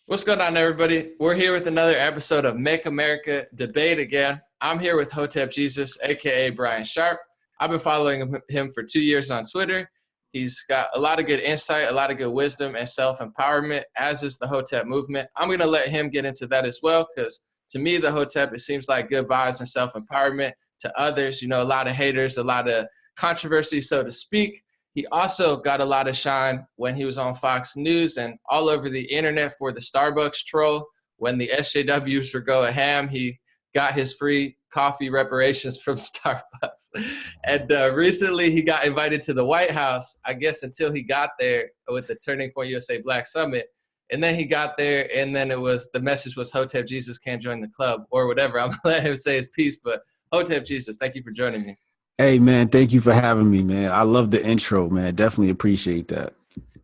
What's going on, everybody? We're here with another episode of Make America Debate Again. I'm here with Hotep Jesus, aka Brian Sharp. I've been following him for 2 years on Twitter. He's got a lot of good insight, a lot of good wisdom and self-empowerment, as is the Hotep Movement. I'm going to let him get into that as well, because to me, the Hotep, it seems like good vibes and self-empowerment. To others, a lot of haters, a lot of controversy, so to speak. He also got a lot of shine when he was on Fox News and all over the internet for the Starbucks troll. When the SJWs were going ham, he got his free coffee reparations from Starbucks. And recently he got invited to the White House, I guess until he got there with the Turning Point USA Black Summit. And then he got there, and then the message was Hotep Jesus can't join the club or whatever. I'm going to let him say his piece, but Hotep Jesus, thank you for joining me. Hey, man, thank you for having me, man. I love the intro, man. Definitely appreciate that.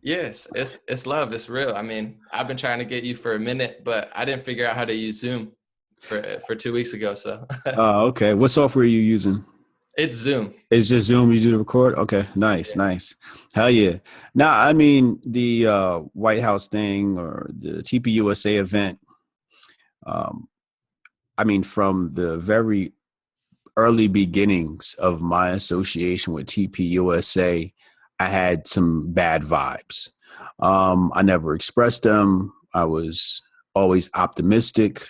Yes, it's love. It's real. I mean, I've been trying to get you for a minute, but I didn't figure out how to use Zoom for 2 weeks ago. So. Oh, okay. What software are you using? It's Zoom. It's just Zoom you do the record? Okay, nice, yeah. Nice. Hell yeah. Now, I mean, the White House thing or the TPUSA event, I mean, from the very early beginnings of my association with TPUSA, I had some bad vibes. I never expressed them. I was always optimistic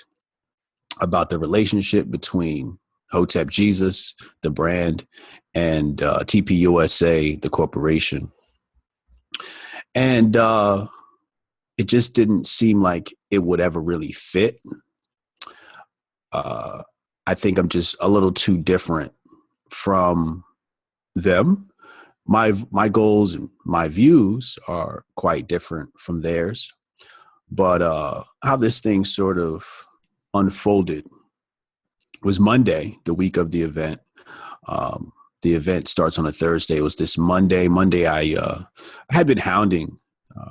about the relationship between Hotep Jesus, the brand, and TPUSA, the corporation. And it just didn't seem like it would ever really fit. I think I'm just a little too different from them. My goals and my views are quite different from theirs. But how this thing sort of unfolded was Monday, the week of the event. The event starts on a Thursday. It was this Monday. I had been hounding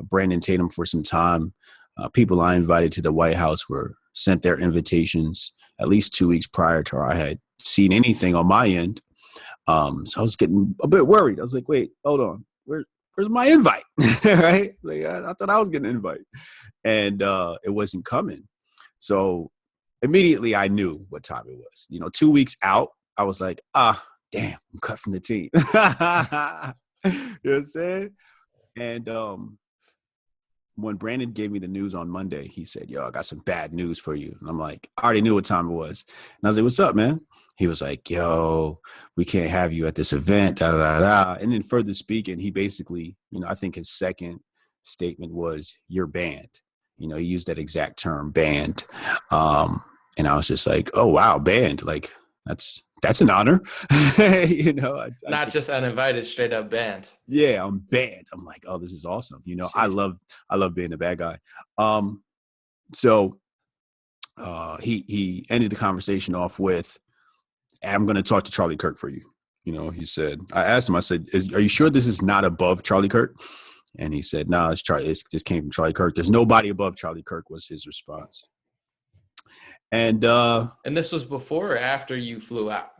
Brandon Tatum for some time. People I invited to the White House were sent their invitations at least 2 weeks prior to I had seen anything on my end. So I was getting a bit worried. I was like, wait, hold on. Where's my invite? Right? Like I thought I was getting an invite. And it wasn't coming. So immediately I knew what time it was. 2 weeks out, I was like, damn, I'm cut from the team. You know what I'm saying? And when Brandon gave me the news on Monday, he said, yo, I got some bad news for you. And I'm like, I already knew what time it was. And I was like, what's up, man? He was like, yo, we can't have you at this event, da, da, da, da. And then further speaking, he basically, I think his second statement was, you're banned. He used that exact term, banned. And I was just like, oh, wow, banned. Like, that's an honor. Not just uninvited, straight up banned. Yeah, I'm banned. I'm like, oh, this is awesome. I love being the bad guy. So he ended the conversation off with, I'm going to talk to Charlie Kirk for you. He said, I asked him, I said, are you sure this is not above Charlie Kirk? And he said, no, it's Charlie. This came from Charlie Kirk. There's nobody above Charlie Kirk, was his response. And this was before or after you flew out?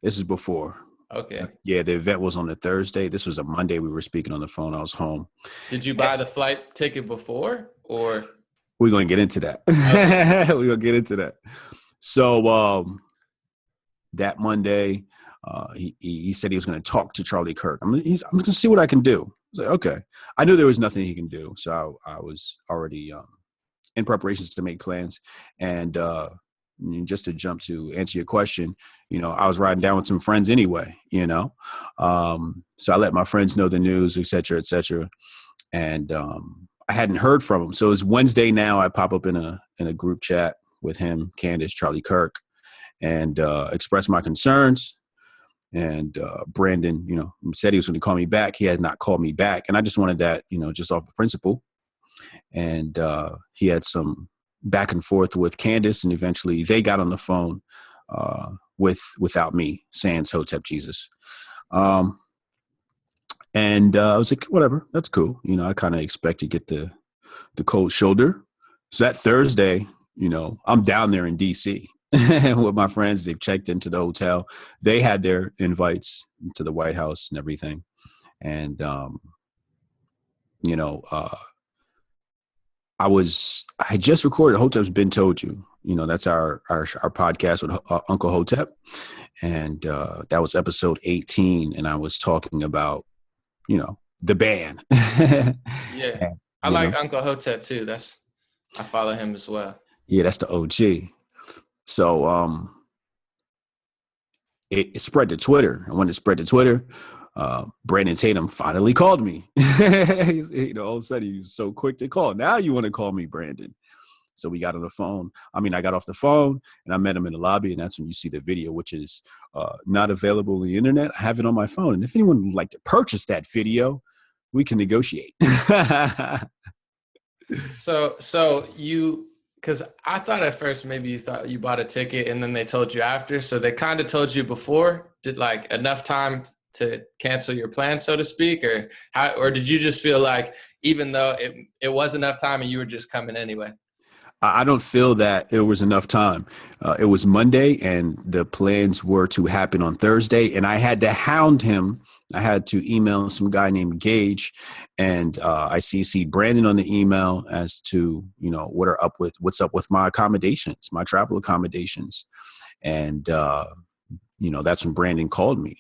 This is before. Okay. Yeah, the event was on a Thursday. This was a Monday. We were speaking on the phone. I was home. Did you buy the flight ticket before, or? We're going to get into that. Okay. We're going to get into that. So that Monday, he said he was going to talk to Charlie Kirk. I'm going to see what I can do. I was like, okay. I knew there was nothing he can do. So I was already in preparations to make plans. And just to jump to answer your question, I was riding down with some friends anyway, so I let my friends know the news, et cetera, and I hadn't heard from him. So it's Wednesday now. I pop up in a group chat with him, Candace, Charlie Kirk, and express my concerns. And Brandon, said he was going to call me back. He has not called me back, and I just wanted that, just off the principle. And he had some back and forth with Candace, and eventually they got on the phone without me, sans Hotep Jesus. And I was like, whatever, that's cool. I kind of expect to get the cold shoulder. So that Thursday, I'm down there in DC with my friends. They've checked into the hotel. They had their invites to the White House and everything. And, I had just recorded Hotep's Been Told You. That's our podcast with Uncle Hotep. And that was episode 18. And I was talking about, the band. Yeah. And, I like Uncle Hotep too. I follow him as well. yeah, that's the OG. So it spread to Twitter. And when it spread to Twitter, Brandon Tatum finally called me. All of a sudden he was so quick to call. Now you want to call me, Brandon. So we got on the phone. I got off the phone and I met him in the lobby, and that's when you see the video, which is not available on the internet. I have it on my phone. And if anyone would like to purchase that video, we can negotiate. So you, because I thought at first maybe you thought you bought a ticket and then they told you after. So they kind of told you before, did like enough time to cancel your plan, so to speak, or did you just feel like even though it was enough time and you were just coming anyway? I don't feel that it was enough time. It was Monday and the plans were to happen on Thursday, and I had to hound him. I had to email some guy named Gage, and I CC'd Brandon on the email as to, what's up with my accommodations, my travel accommodations. And, that's when Brandon called me.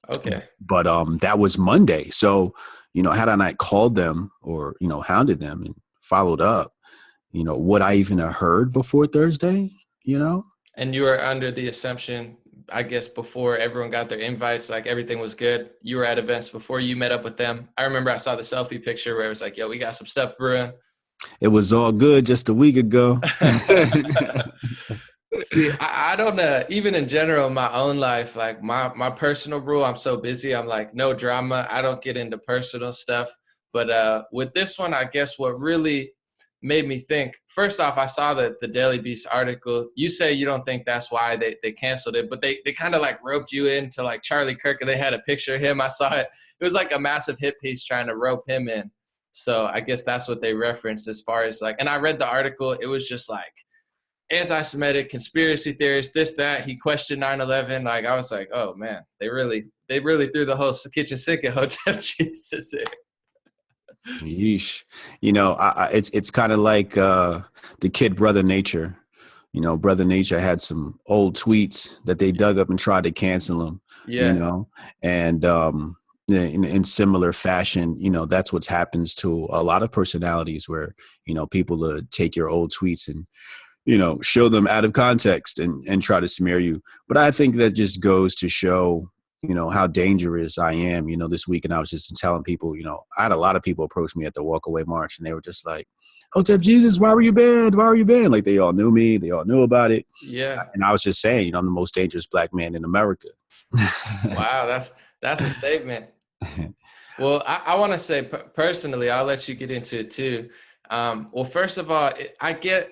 Okay. But that was Monday. So, had I not called them or, hounded them and followed up, what I even have heard before Thursday, And you were under the assumption, I guess, before everyone got their invites, like everything was good. You were at events before you met up with them. I remember I saw the selfie picture where it was like, yo, we got some stuff brewing. It was all good just a week ago. See, I don't even in general, in my own life, like my personal rule, I'm so busy. I'm like, no drama. I don't get into personal stuff. But with this one, I guess what really made me think, first off, I saw the Daily Beast article. You say you don't think that's why they canceled it, but they kind of like roped you into like Charlie Kirk, and they had a picture of him. I saw it. It was like a massive hit piece trying to rope him in. So I guess that's what they referenced as far as like, and I read the article. It was just like anti-Semitic conspiracy theorists, this, that. He questioned 9/11. Like, I was like, oh man, they really threw the whole kitchen sink at Hotep Jesus here. Yeesh. It's kind of like the kid Brother Nature. Brother Nature had some old tweets that they dug up and tried to cancel him. Yeah. And in similar fashion, that's what happens to a lot of personalities where, people take your old tweets and, show them out of context and try to smear you. But I think that just goes to show, how dangerous I am. This week, and I was just telling people, I had a lot of people approach me at the walkaway march, and they were just like, Hotep Jesus, why were you banned? Why were you banned? Like, they all knew me. They all knew about it. Yeah. And I was just saying, I'm the most dangerous black man in America. Wow. That's a statement. Well, I want to say personally, I'll let you get into it too. Well, first of all, I get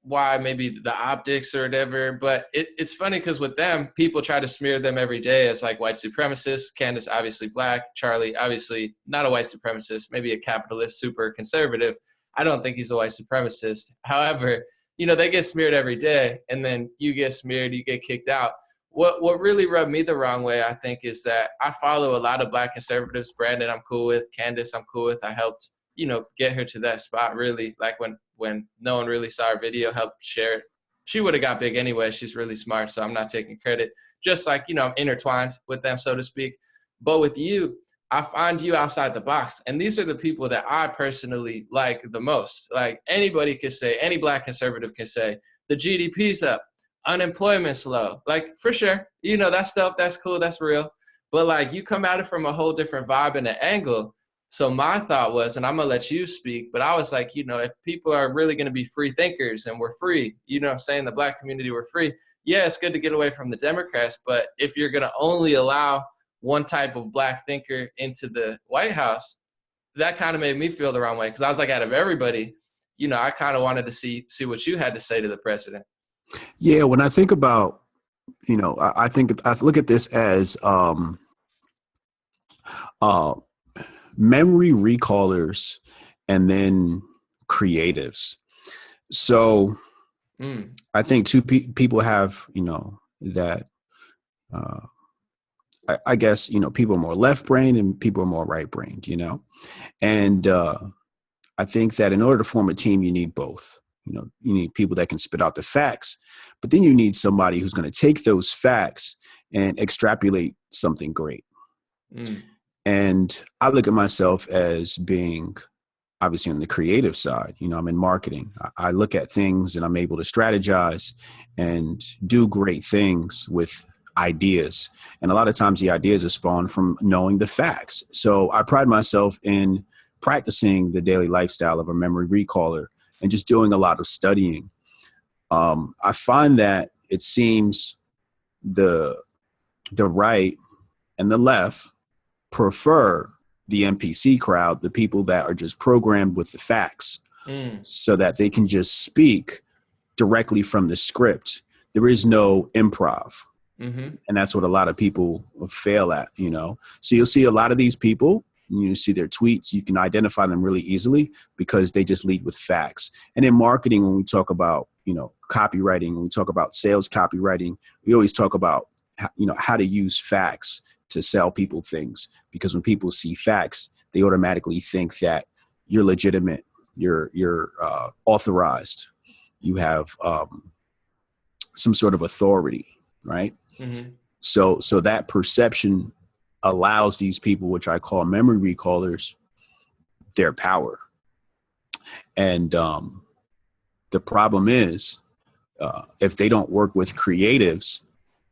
why maybe the optics or whatever, but it's funny because with them, people try to smear them every day as like white supremacists. Candace, obviously black. Charlie, obviously not a white supremacist, maybe a capitalist, super conservative. I don't think he's a white supremacist. However, they get smeared every day, and then you get smeared, you get kicked out. What really rubbed me the wrong way, I think, is that I follow a lot of black conservatives. Brandon, I'm cool with. Candace, I'm cool with. I helped, get her to that spot, really, like when no one really saw her video, helped share it. She would have got big anyway. She's really smart, so I'm not taking credit. Just like, I'm intertwined with them, so to speak. But with you, I find you outside the box. And these are the people that I personally like the most. Like anybody could say, any black conservative can say, the GDP's up, unemployment's low. Like for sure, that stuff, that's cool, that's real. But like you come at it from a whole different vibe and an angle. So my thought was, and I'm going to let you speak, but I was like, if people are really going to be free thinkers and we're free, what I'm saying, the black community, we're free. Yeah, it's good to get away from the Democrats, but if you're going to only allow one type of black thinker into the White House, that kind of made me feel the wrong way. Because I was like, out of everybody, I kind of wanted to see what you had to say to the president. Yeah, when I think about, I look at this as memory recallers and then creatives. So I think two people have, that I guess, people are more left brained and people are more right brained, and I think that in order to form a team, you need both. You need people that can spit out the facts, but then you need somebody who's going to take those facts and extrapolate something great. Mm. And I look at myself as being obviously on the creative side. I'm in marketing. I look at things and I'm able to strategize and do great things with ideas. And a lot of times the ideas are spawned from knowing the facts. So I pride myself in practicing the daily lifestyle of a memory recaller and just doing a lot of studying. I find that it seems the right and the left prefer the NPC crowd, the people that are just programmed with the facts, so that they can just speak directly from the script. There is no improv. Mm-hmm. And that's what a lot of people fail at, So you'll see a lot of these people, you see their tweets, you can identify them really easily because they just lead with facts. And in marketing, when we talk about, copywriting, when we talk about sales copywriting, we always talk about, how to use facts to sell people things, because when people see facts, they automatically think that you're legitimate, you're authorized, you have some sort of authority, right? Mm-hmm. So that perception allows these people, which I call memory recallers, their power. And the problem is, if they don't work with creatives,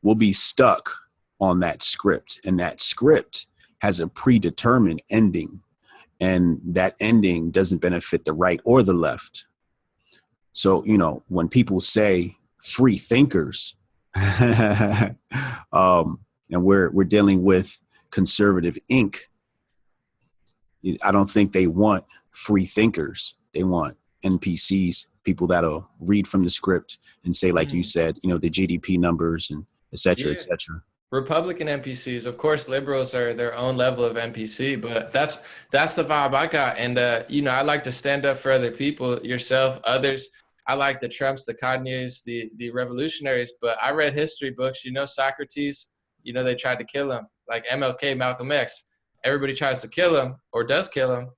we'll be stuck on that script, and that script has a predetermined ending, and that ending doesn't benefit the right or the left. So, when people say free thinkers, and we're dealing with conservative ink, I don't think they want free thinkers. They want NPCs, people that'll read from the script and say, like you said, the GDP numbers and et cetera, et cetera. Republican NPCs, of course, liberals are their own level of NPC, but that's the vibe I got. And, I like to stand up for other people, yourself, others. I like the Trumps, the Kanye's, the revolutionaries, but I read history books, Socrates, they tried to kill him, like MLK, Malcolm X. Everybody tries to kill him or does kill him.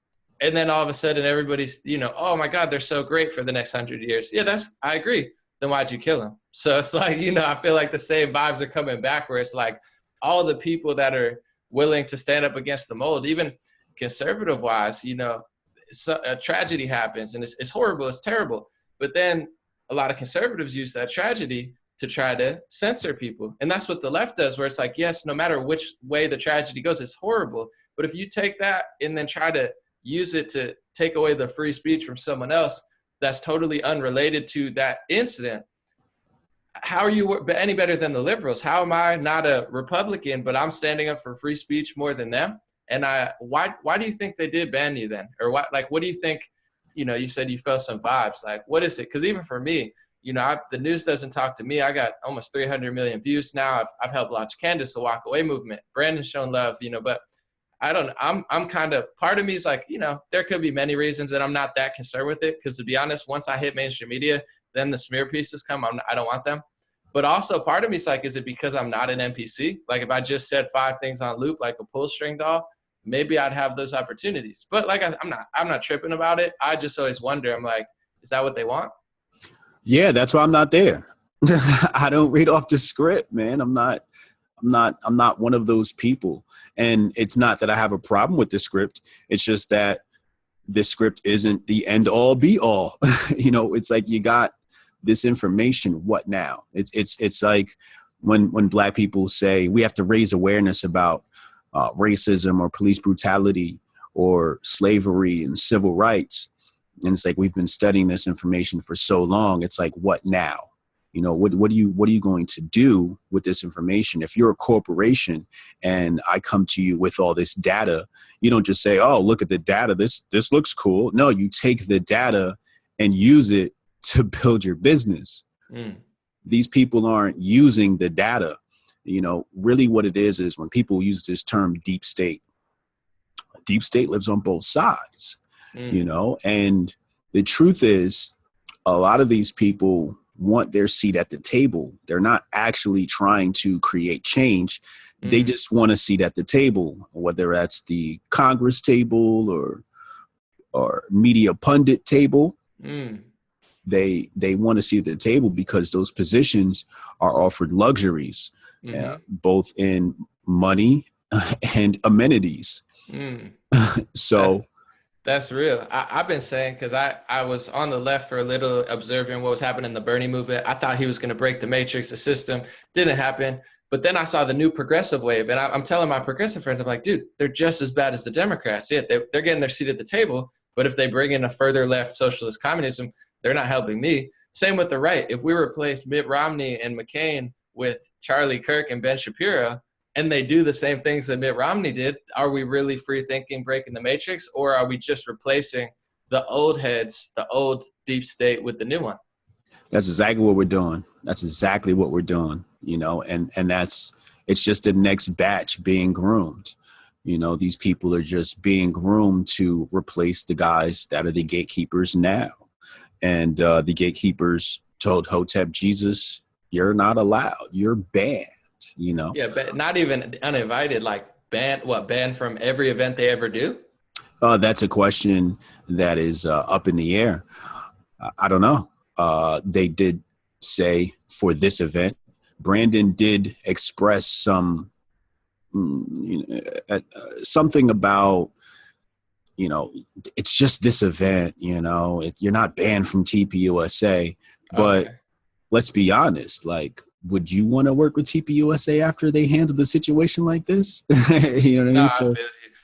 And then all of a sudden everybody's, oh my God, they're so great for the next 100 years. Yeah, I agree. Then why'd you kill him? So it's like, I feel like the same vibes are coming back, where it's like all the people that are willing to stand up against the mold, even conservative wise, a tragedy happens and it's horrible, it's terrible. But then a lot of conservatives use that tragedy to try to censor people. And that's what the left does, where it's like, yes, no matter which way the tragedy goes, it's horrible. But if you take that and then try to use it to take away the free speech from someone else that's totally unrelated to that incident, how are you any better than the liberals? How am I not a Republican, but I'm standing up for free speech more than them? And why do you think they did ban you then? Or what do you think, you said you felt some vibes, like, what is it? Because even for me, the news doesn't talk to me. I got almost 300 million views now. I've helped launch Candace, the Walk Away movement. Brandon's shown love, but I don't, I'm kind of, part of me is like, there could be many reasons that I'm not that concerned with it. Because to be honest, once I hit mainstream media, then the smear pieces come. I don't want them. But also part of me is like, is it because I'm not an NPC? Like if I just said 5 things on loop, like a pull string doll, maybe I'd have those opportunities. But like, I'm not tripping about it. I just always wonder, I'm like, is that what they want? Yeah, that's why I'm not there. I don't read off the script, man. I'm not one of those people. And it's not that I have a problem with the script. It's just that this script isn't the end all be all. It's like, you got this information. What now? It's like when Black people say we have to raise awareness about racism or police brutality or slavery and civil rights. And it's like, we've been studying this information for so long. It's like, what now? What are you going to do with this information? If you're a corporation and I come to you with all this data, you don't just say, oh, look at the data. This looks cool. No, you take the data and use it to build your business. These people aren't using the data. Really what it is when people use this term deep state lives on both sides, and the truth is a lot of these people want their seat at the table. They're not actually trying to create change. They just want a seat at the table, whether that's the Congress table or or media pundit table. Mm. They want to see the table because those positions are offered luxuries, both in money and amenities. Mm. So That's real. I've been saying, because I was on the left for a little, observing what was happening in the Bernie movement. I thought he was going to break the matrix, the system. Didn't happen. But then I saw the new progressive wave, and I'm telling my progressive friends, I'm like, dude, they're just as bad as the Democrats. Yeah, they're getting their seat at the table. But if they bring in a further left socialist communism, they're not helping me. Same with the right. If we replace Mitt Romney and McCain with Charlie Kirk and Ben Shapiro, and they do the same things that Mitt Romney did, are we really free thinking, breaking the matrix, or are we just replacing the old heads, the old deep state, with the new one? That's exactly what we're doing. That's exactly what we're doing, and it's just the next batch being groomed. These people are just being groomed to replace the guys that are the gatekeepers now. And the gatekeepers told Hotep Jesus, you're not allowed. You're banned, Yeah, but not even uninvited, like banned from every event they ever do? That's a question that is up in the air. I don't know. They did say for this event, Brandon did express some, something about, it's just this event, you're not banned from TPUSA, but let's be honest, like, would you want to work with TPUSA after they handle the situation like this? You know what I mean? So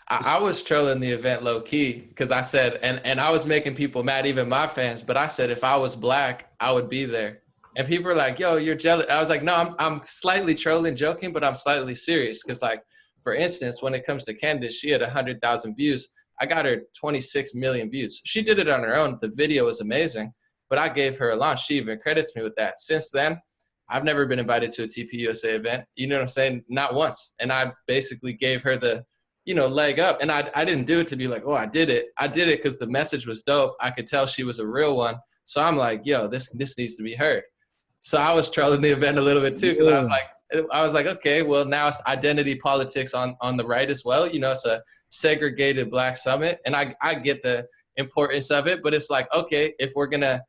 I was trolling the event low key because I said, and I was making people mad, even my fans, but I said, if I was black, I would be there. And people were like, yo, you're jealous. I was like, no, I'm slightly trolling, joking, but I'm slightly serious. Because, like, for instance, when it comes to Candace, she had 100,000 views. I got her 26 million views. She did it on her own. The video was amazing, but I gave her a launch. She even credits me with that. Since then, I've never been invited to a TPUSA event. You know what I'm saying? Not once. And I basically gave her the, leg up. And I didn't do it to be like, oh, I did it. I did it because the message was dope. I could tell she was a real one. So I'm like, yo, this needs to be heard. So I was trolling the event a little bit too, because I was like, okay, well, now it's identity politics on the right as well. It's a segregated Black summit, and I get the importance of it, but it's like, okay, if we're gonna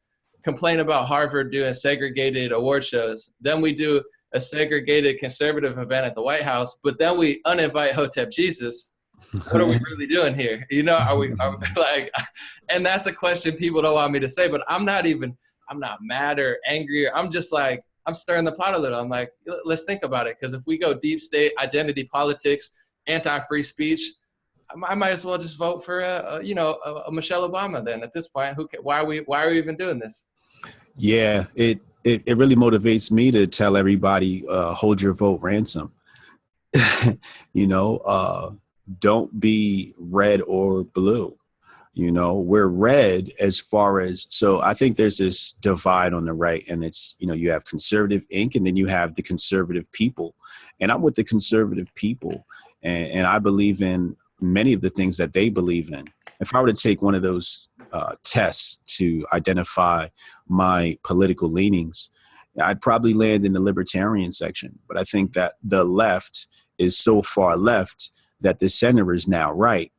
complain about Harvard doing segregated award shows, then we do a segregated conservative event at the White House, but then we uninvite Hotep Jesus. What are we really doing here? Are we like, and that's a question people don't want me to say, but I'm not mad or angry. I'm just like, I'm stirring the pot a little. I'm like, let's think about it. Because if we go deep state, identity politics, anti-free speech, I might as well just vote for a Michelle Obama then. At this point, why are we even doing this? Yeah, it really motivates me to tell everybody, hold your vote ransom. Don't be red or blue. We're red as far as, so I think there's this divide on the right, and it's, you have conservative Inc. and then you have the conservative people. And I'm with the conservative people, and I believe in many of the things that they believe in. If I were to take one of those tests to identify my political leanings, I'd probably land in the libertarian section. But I think that the left is so far left that the center is now right.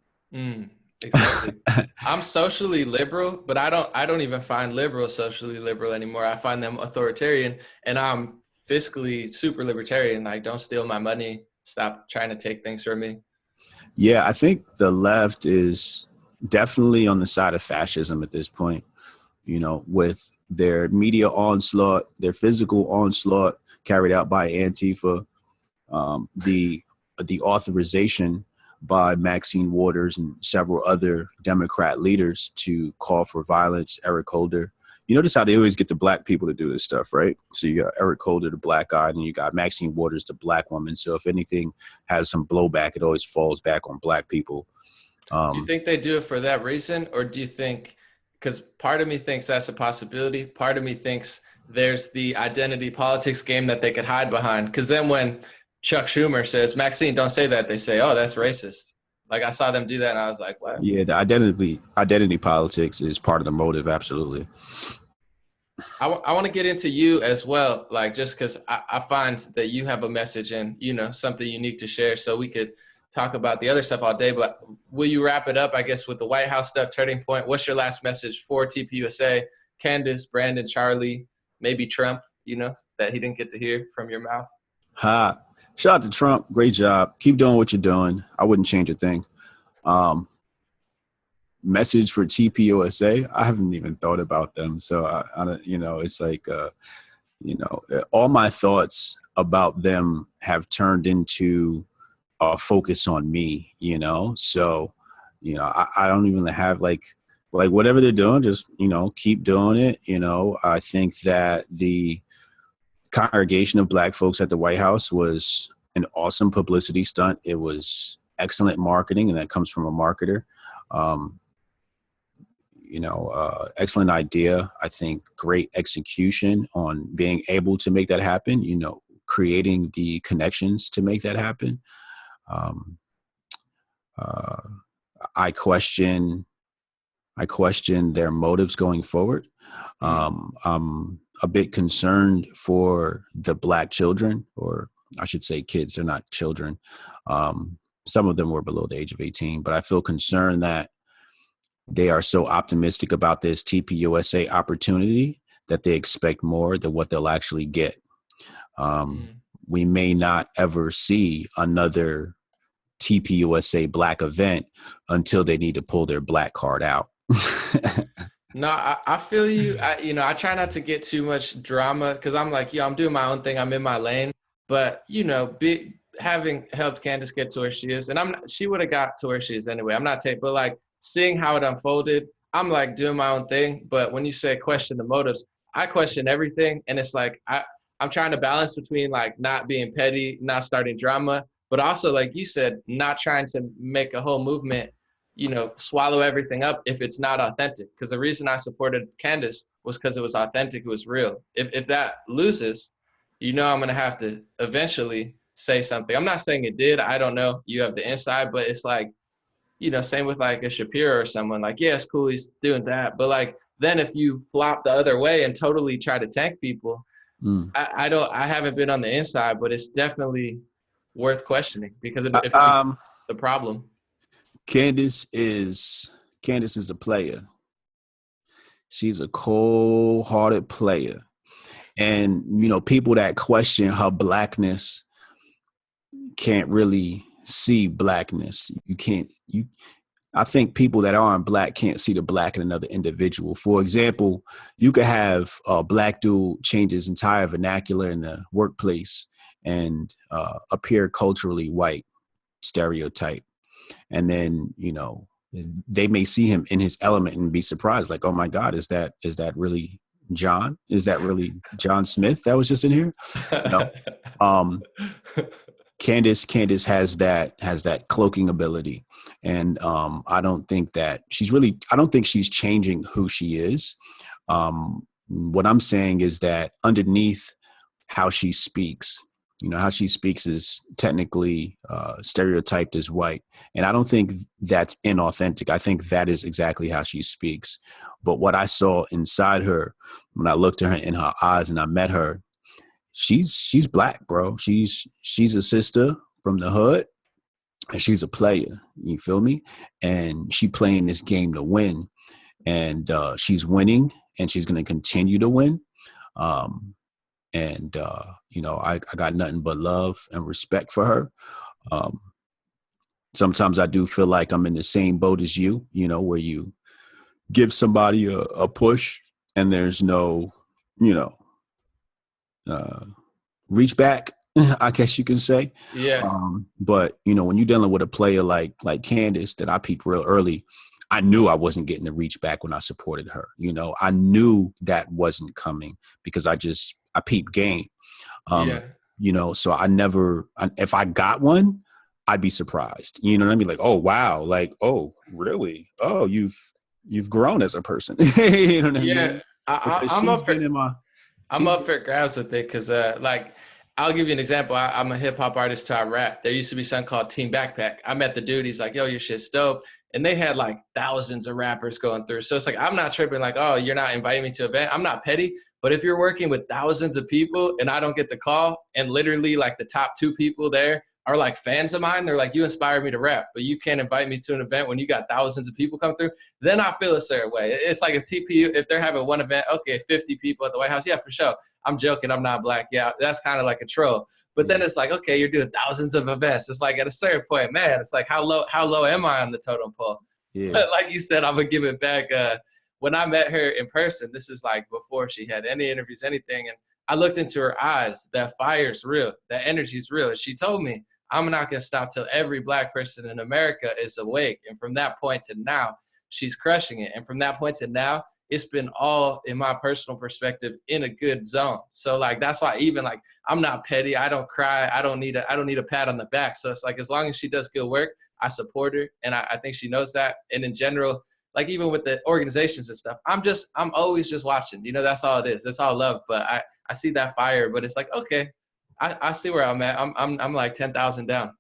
Exactly. I'm socially liberal, but I don't even find liberals socially liberal anymore. I find them authoritarian, and I'm fiscally super libertarian. Like, don't steal my money. Stop trying to take things from me. Yeah, I think the left is definitely on the side of fascism at this point, with their media onslaught, their physical onslaught carried out by Antifa, the authorization by Maxine Waters and several other Democrat leaders to call for violence. Eric Holder. You notice how they always get the Black people to do this stuff, right? So you got Eric Holder, the Black guy, and you got Maxine Waters, the Black woman. So if anything has some blowback, it always falls back on Black people. Do you think they do it for that reason? Or do you think, because part of me thinks that's a possibility. Part of me thinks there's the identity politics game that they could hide behind. Because then when Chuck Schumer says, Maxine, don't say that, they say, oh, that's racist. Like, I saw them do that, and I was like, what? Yeah, the identity politics is part of the motive, absolutely. I want to get into you as well, like, just because I find that you have a message and, something unique to share, so we could talk about the other stuff all day, but will you wrap it up, I guess, with the White House stuff, turning point? What's your last message for TPUSA, Candace, Brandon, Charlie, maybe Trump, that he didn't get to hear from your mouth? Ha. Shout out to Trump. Great job. Keep doing what you're doing. I wouldn't change a thing. Message for TPUSA. I haven't even thought about them. So I don't, it's like, all my thoughts about them have turned into a focus on me, So, I don't even have like whatever they're doing, just, keep doing it. I think that the congregation of Black folks at the White House was an awesome publicity stunt. It was excellent marketing, and that comes from a marketer. Excellent idea. I think great execution on being able to make that happen, creating the connections to make that happen. I question their motives going forward. I'm a bit concerned for the Black children, or I should say kids. They're not children. Some of them were below the age of 18, but I feel concerned that they are so optimistic about this TPUSA opportunity that they expect more than what they'll actually get. We may not ever see another TPUSA Black event until they need to pull their Black card out. No, I feel you. I try not to get too much drama because I'm like, I'm doing my own thing. I'm in my lane. But, having helped Candace get to where she is, and she would have got to where she is anyway. I'm not but like seeing how it unfolded, I'm like doing my own thing. But when you say question the motives, I question everything. And it's like, I'm trying to balance between like not being petty, not starting drama, but also, like you said, not trying to make a whole movement, swallow everything up if it's not authentic. Because the reason I supported Candace was because it was authentic, it was real. If that loses, I'm going to have to eventually say something. I'm not saying it did. I don't know. You have the inside, but it's like, same with like a Shapiro or someone like, yeah, it's cool, he's doing that. But like, then if you flop the other way and totally try to tank people, I haven't been on the inside, but it's definitely worth questioning because if it's the problem. Candace is a player. She's a cold-hearted player. And, people that question her Blackness can't really see Blackness. I think people that aren't Black can't see the Black in another individual. For example, you could have a Black dude change his entire vernacular in the workplace and appear culturally white, stereotype. And then, they may see him in his element and be surprised, like, oh my God, is that really John? Is that really John Smith that was just in here? No. Candace has that cloaking ability. And I don't think she's changing who she is. What I'm saying is that underneath how she speaks, how she speaks is technically stereotyped as white. And I don't think that's inauthentic. I think that is exactly how she speaks. But what I saw inside her, when I looked at her in her eyes and I met her, she's Black, bro. She's a sister from the hood, and she's a player. You feel me? And she playing this game to win. And she's winning, and she's going to continue to win. I got nothing but love and respect for her. Sometimes I do feel like I'm in the same boat as you, where you give somebody a push and there's no, reach back, I guess you can say. Yeah. But, when you're dealing with a player like Candace that I peeped real early, I knew I wasn't getting the reach back when I supported her. I knew that wasn't coming because I peeped game. So I never, if I got one, I'd be surprised. You know what I mean? Like, oh, wow. Like, oh, really? Oh, you've grown as a person. You know what I mean? I'm up for grabs with it because, I'll give you an example. I'm a hip hop artist too. I rap. There used to be something called Team Backpack. I met the dude. He's like, yo, your shit's dope. And they had like thousands of rappers going through. So it's like, I'm not tripping like, oh, you're not inviting me to an event. I'm not petty. But if you're working with thousands of people and I don't get the call and literally like the top 2 people there are like fans of mine. They're like, you inspired me to rap, but you can't invite me to an event when you got thousands of people come through. Then I feel a certain way. It's like if TPU, if they're having one event, okay, 50 people at the White House. Yeah, for sure. I'm joking. I'm not black. Yeah, that's kind of like a troll. But then it's like, okay, you're doing thousands of events. It's like at a certain point, man, it's like how low am I on the totem pole? Yeah. But like you said, I'm gonna give it back. When I met her in person, this is like before she had any interviews, anything, and I looked into her eyes. That fire's real. That energy's real. And she told me, I'm not gonna stop till every black person in America is awake. And from that point to now, she's crushing it. And from that point to now, it's been all, in my personal perspective, in a good zone. So like that's why even like I'm not petty. I don't cry. I don't need a pat on the back. So it's like as long as she does good work, I support her, and I think she knows that. And in general, like even with the organizations and stuff, I'm always just watching. You know, that's all it is. It's all love. But I see that fire. But it's like, okay, I see where I'm at. I'm like 10,000 down.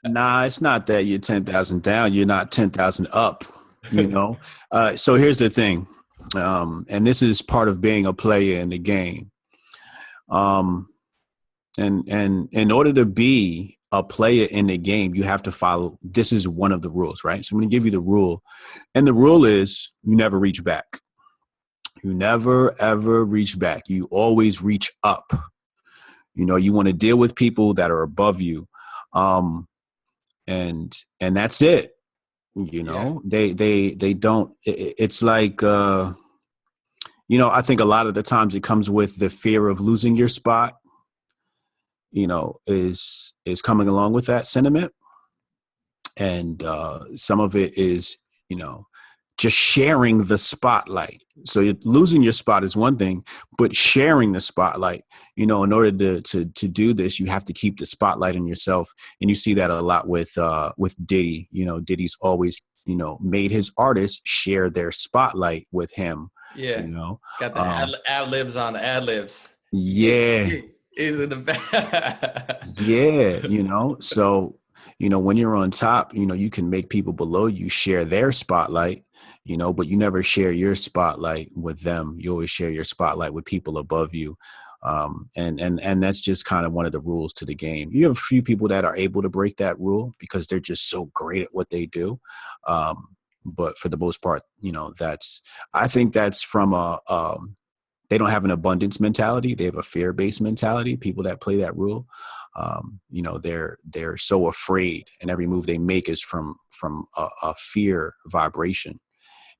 Nah, it's not that you're 10,000 down. You're not 10,000 up. You know. So here's the thing, and this is part of being a player in the game. And in order to be a player in the game, you have to follow. This is one of the rules, right? So I'm going to give you the rule, and the rule is you never reach back. You never ever reach back. You always reach up. You know, you want to deal with people that are above you, and that's it. You know, they don't. It's like you know, I think a lot of the times it comes with the fear of losing your spot. You know, is coming along with that sentiment. And some of it is, you know, just sharing the spotlight. So losing your spot is one thing, but sharing the spotlight, you know, in order to do this, you have to keep the spotlight on yourself. And you see that a lot with Diddy. You know, Diddy's always, you know, made his artists share their spotlight with him. Yeah. You know, Got the ad libs on the ad libs. Yeah. He's in the back. Yeah. You know, so, you know, when you're on top, you know, you can make people below you share their spotlight, you know, but you never share your spotlight with them. You always share your spotlight with people above you. And that's just kind of one of the rules to the game. You have a few people that are able to break that rule because they're just so great at what they do. But for the most part, you know, I think that's from they don't have an abundance mentality. They have a fear-based mentality. People that play that rule, you know, they're so afraid, and every move they make is from a fear vibration,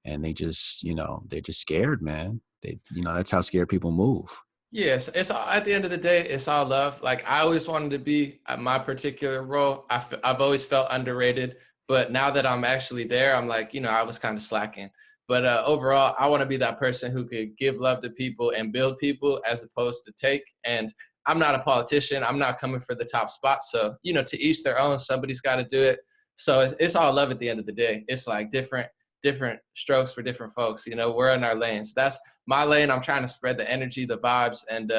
and they just, you know, they're just scared, man. You know, that's how scared people move. Yes, it's at the end of the day, it's all love. Like I always wanted to be at my particular role. I've always felt underrated, but now that I'm actually there, I'm like, you know, I was kind of slacking. But overall, I want to be that person who could give love to people and build people as opposed to take. And I'm not a politician. I'm not coming for the top spot. So, you know, to each their own, somebody's got to do it. So it's all love at the end of the day. It's like different strokes for different folks. You know, we're in our lanes. That's my lane. I'm trying to spread the energy, the vibes, and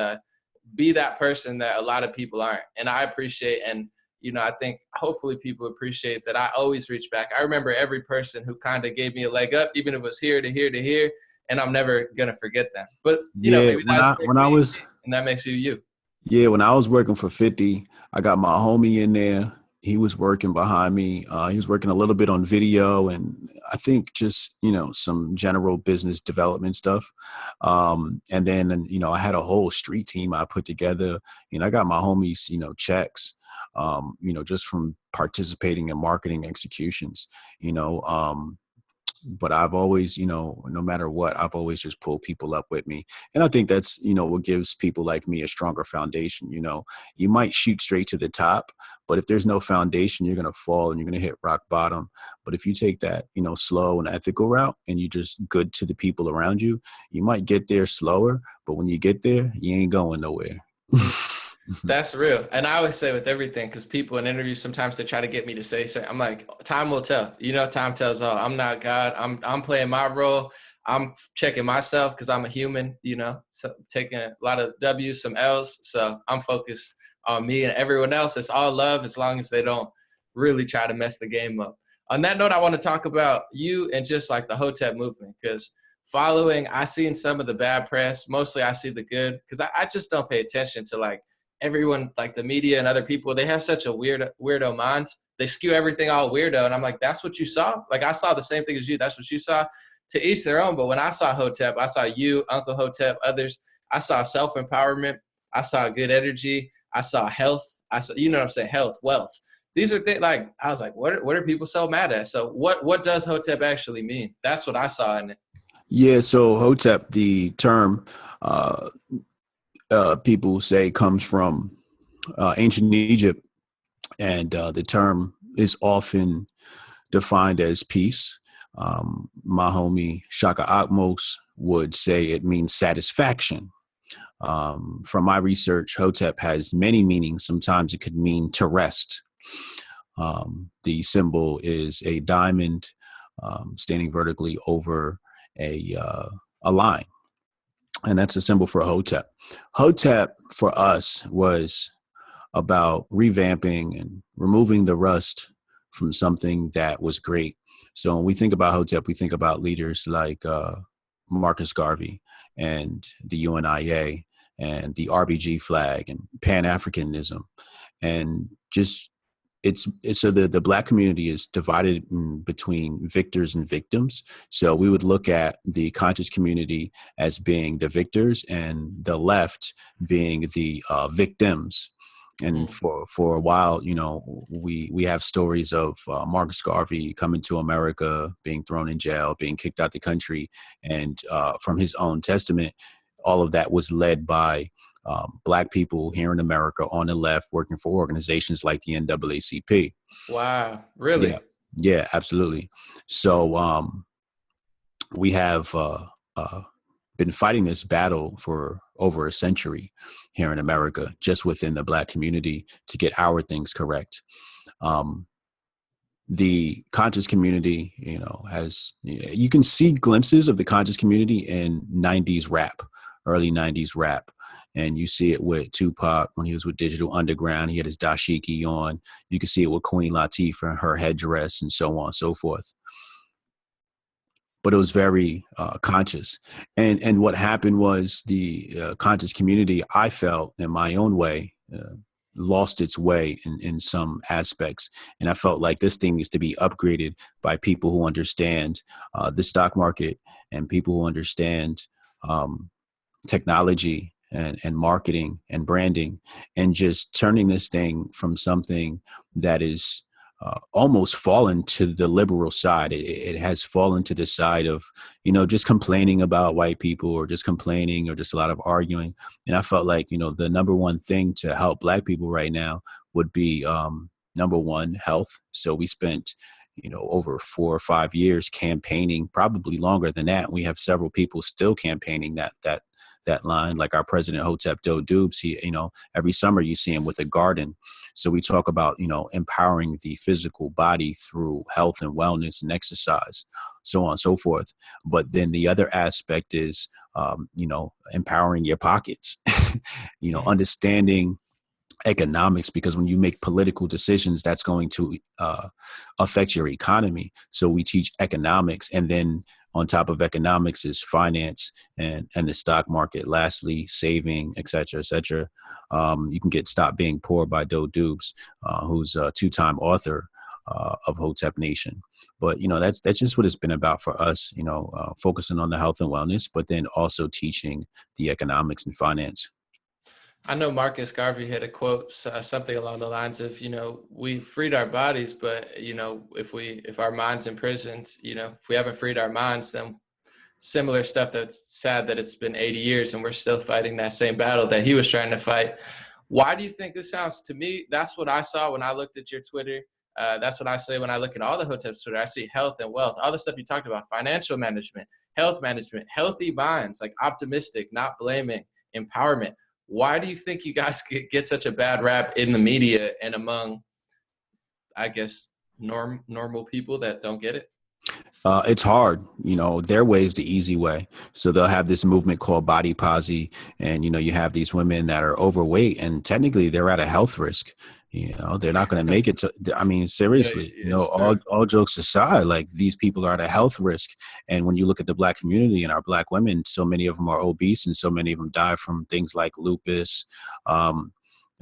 be that person that a lot of people aren't. And I appreciate, and you know, I think hopefully people appreciate that I always reach back. I remember every person who kind of gave me a leg up, even if it was here to here to here, and I'm never going to forget them. But, you know, maybe that's when I was, and that makes you you. Yeah, when I was working for 50, I got my homie in there. He was working behind me. He was working a little bit on video and I think just, you know, some general business development stuff. And then, you know, I had a whole street team I put together. You know, I got my homies, you know, checks, you know, just from participating in marketing executions, you know, but I've always, you know, no matter what, I've always just pulled people up with me. And I think that's, you know, what gives people like me a stronger foundation. You know, you might shoot straight to the top, but if there's no foundation, you're going to fall and you're going to hit rock bottom. But if you take that, you know, slow and ethical route and you're just good to the people around you, you might get there slower, but when you get there, you ain't going nowhere. That's real. And I always say with everything, because people in interviews, sometimes they try to get me to say something. I'm like, time will tell. You know, time tells all. I'm not God. I'm playing my role. I'm checking myself because I'm a human, you know, so taking a lot of W's, some L's. So I'm focused on me and everyone else. It's all love as long as they don't really try to mess the game up. On that note, I want to talk about you and just like the Hotep movement, because following, I seen some of the bad press. Mostly I see the good because I just don't pay attention to like everyone, like the media and other people, they have such a weirdo minds. They skew everything all weirdo. And I'm like, that's what you saw? Like, I saw the same thing as you. That's what you saw. To each their own. But when I saw Hotep, I saw you, Uncle Hotep, others. I saw self-empowerment. I saw good energy. I saw health. I saw, you know what I'm saying? Health, wealth. These are things like, I was like, what are people so mad at? So what does Hotep actually mean? That's what I saw in it. Yeah, so Hotep, the term people say comes from ancient Egypt, and the term is often defined as peace. My homie Shaka Atmos would say it means satisfaction. From my research, Hotep has many meanings. Sometimes it could mean to rest. The symbol is a diamond standing vertically over a line. And that's a symbol for Hotep. Hotep for us was about revamping and removing the rust from something that was great. So when we think about Hotep, we think about leaders like Marcus Garvey and the UNIA and the RBG flag and Pan-Africanism. And just it's so the Black community is divided between victors and victims. So we would look at the conscious community as being the victors and the left being the victims. And for a while, you know, we have stories of Marcus Garvey coming to America, being thrown in jail, being kicked out the country. And from his own testament, all of that was led by Black people here in America on the left, working for organizations like the NAACP. Wow, really? Yeah, absolutely. So we have been fighting this battle for over a century here in America, just within the Black community, to get our things correct. The conscious community, you know, you can see glimpses of the conscious community in 90s rap, early 90s rap. And you see it with Tupac when he was with Digital Underground. He had his dashiki on. You can see it with Queen Latifah, her headdress, and so on and so forth. But it was very conscious. And what happened was the conscious community, I felt in my own way, lost its way in some aspects. And I felt like this thing needs to be upgraded by people who understand the stock market and people who understand technology and marketing and branding, and just turning this thing from something that is almost fallen to the liberal side. It has fallen to the side of, you know, just complaining about white people or just complaining or just a lot of arguing. And I felt like, you know, the number one thing to help Black people right now would be number one, health. So we spent, you know, over 4 or 5 years campaigning, probably longer than that. We have several people still campaigning that line, like our president Hotep Dubes. He, you know, every summer you see him with a garden. So we talk about, you know, empowering the physical body through health and wellness and exercise, so on and so forth. But then the other aspect is, you know, empowering your pockets, you know, understanding economics, because when you make political decisions, that's going to affect your economy. So we teach economics, and then on top of economics is finance and the stock market. Lastly, saving, et cetera, et cetera. You can get Stop Being Poor by Dubes, who's a 2-time author of Hotep Nation. But, you know, that's just what it's been about for us, you know, focusing on the health and wellness, but then also teaching the economics and finance. I know Marcus Garvey had a quote, something along the lines of, you know, we freed our bodies, but, you know, if our mind's imprisoned, you know, if we haven't freed our minds, then similar stuff. That's sad that it's been 80 years and we're still fighting that same battle that he was trying to fight. Why do you think this sounds to me? That's what I saw when I looked at your Twitter. That's what I say when I look at all the Hotep's Twitter. I see health and wealth, all the stuff you talked about, financial management, healthy minds, like optimistic, not blaming, empowerment. Why do you think you guys get such a bad rap in the media and among, I guess, normal people that don't get it? It's hard, you know, their way is the easy way. So they'll have this movement called body posse. And, you know, you have these women that are overweight and technically they're at a health risk. You know, they're not going to make it to, I mean, seriously, you know, all jokes aside, like these people are at a health risk. And when you look at the Black community and our Black women, so many of them are obese and so many of them die from things like lupus,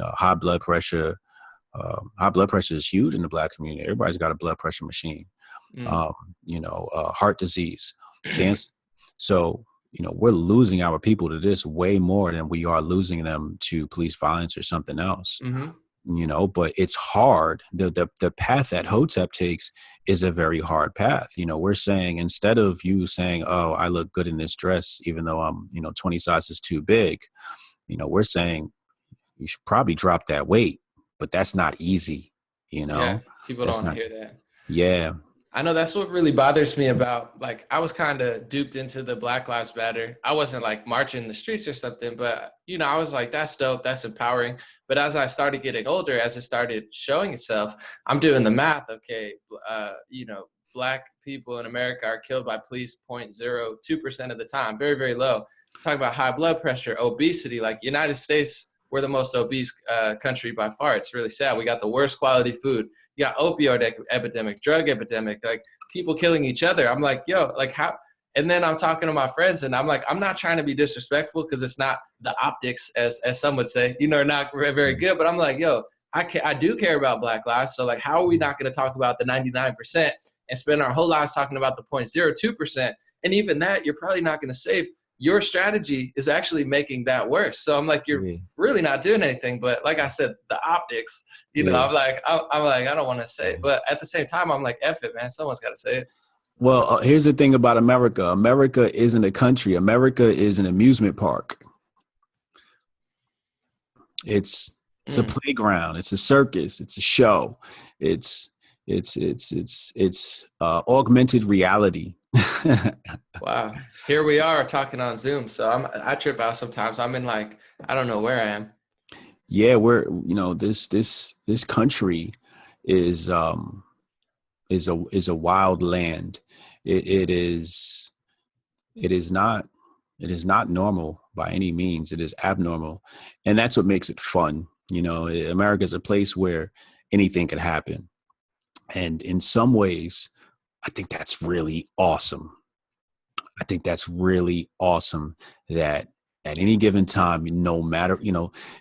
high blood pressure. High blood pressure is huge in the Black community. Everybody's got a blood pressure machine. Mm. Heart disease, cancer. So, we're losing our people to this way more than we are losing them to police violence or something else. Mm-hmm. But it's hard. The path that Hotep takes is a very hard path. We're saying, instead of you saying, oh, I look good in this dress, even though I'm, 20 sizes too big, we're saying you should probably drop that weight, but that's not easy. Yeah, people That's don't want not, to hear that. yeah. I know that's what really bothers me about, like, I was kind of duped into the Black Lives Matter. I wasn't like marching in the streets or something, but, I was like, that's dope. That's empowering. But as I started getting older, as it started showing itself, I'm doing the math. Okay. Black people in America are killed by police 0.02% of the time. Very, very low. Talk about high blood pressure, obesity, like United States, we're the most obese country by far. It's really sad. We got the worst quality food. You got opioid epidemic, drug epidemic, like people killing each other. I'm like, yo, like how? And then I'm talking to my friends and I'm like, I'm not trying to be disrespectful because it's not the optics, as some would say, are not very good. But I'm like, yo, I do care about Black lives. So like, how are we not going to talk about the 99% and spend our whole lives talking about the 0.02%? And even that, you're probably not going to save. Your strategy is actually making that worse. So I'm like, you're really not doing anything. But like I said, the optics, I'm like, I don't want to say it. But at the same time, I'm like, F it, man. Someone's got to say it. Well, here's the thing about America. America isn't a country. America is an amusement park. It's a playground. It's a circus. It's a show. It's augmented reality. Wow. Here we are talking on Zoom. So I trip out sometimes. I'm in like, I don't know where I am. Yeah, we're, this country is a wild land. It is not normal by any means. It is abnormal. And that's what makes it fun. America is a place where anything can happen. And in some ways, I think that's really awesome. I think that's really awesome that at any given time, no matter,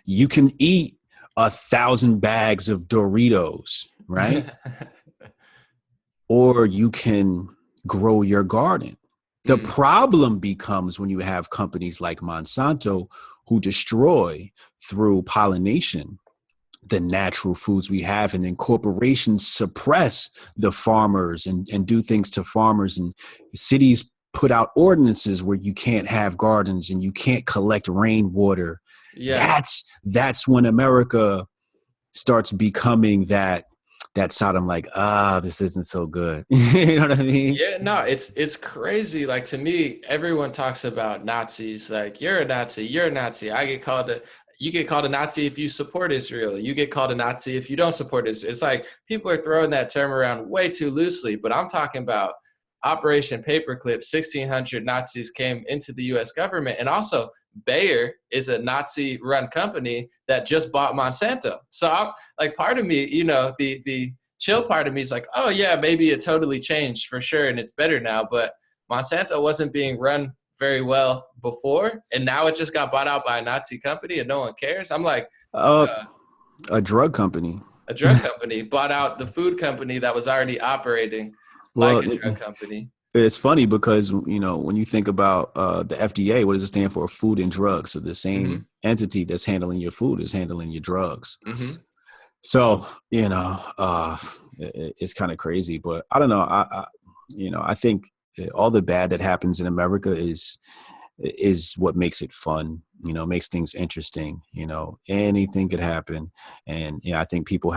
you can eat 1,000 bags of Doritos, right? Or you can grow your garden. The problem becomes when you have companies like Monsanto who destroy through pollination the natural foods we have, and then corporations suppress the farmers and do things to farmers, and cities put out ordinances where you can't have gardens and you can't collect rainwater. Yeah. That's when America starts becoming that Sodom, like, this isn't so good. You know what I mean? Yeah, no, it's crazy. Like, to me, everyone talks about Nazis. Like, you're a Nazi, you're a Nazi. You get called a Nazi if you support Israel. You get called a Nazi if you don't support Israel. It's like people are throwing that term around way too loosely, but I'm talking about Operation Paperclip. 1,600 Nazis came into the U.S. government. And also Bayer is a Nazi-run company that just bought Monsanto. So I'm like, part of me, the chill part of me is like, oh yeah, maybe it totally changed for sure and it's better now. But Monsanto wasn't being run very well before, and now it just got bought out by a Nazi company and no one cares. I'm like, a drug company. A drug company bought out the food company that was already operating like a drug company. It's funny because, when you think about the FDA, what does it stand for? Food and drugs. So the same entity that's handling your food is handling your drugs. Mm-hmm. So, it's kind of crazy, but I don't know. I think all the bad that happens in America is what makes it fun, makes things interesting. Anything could happen. And I think people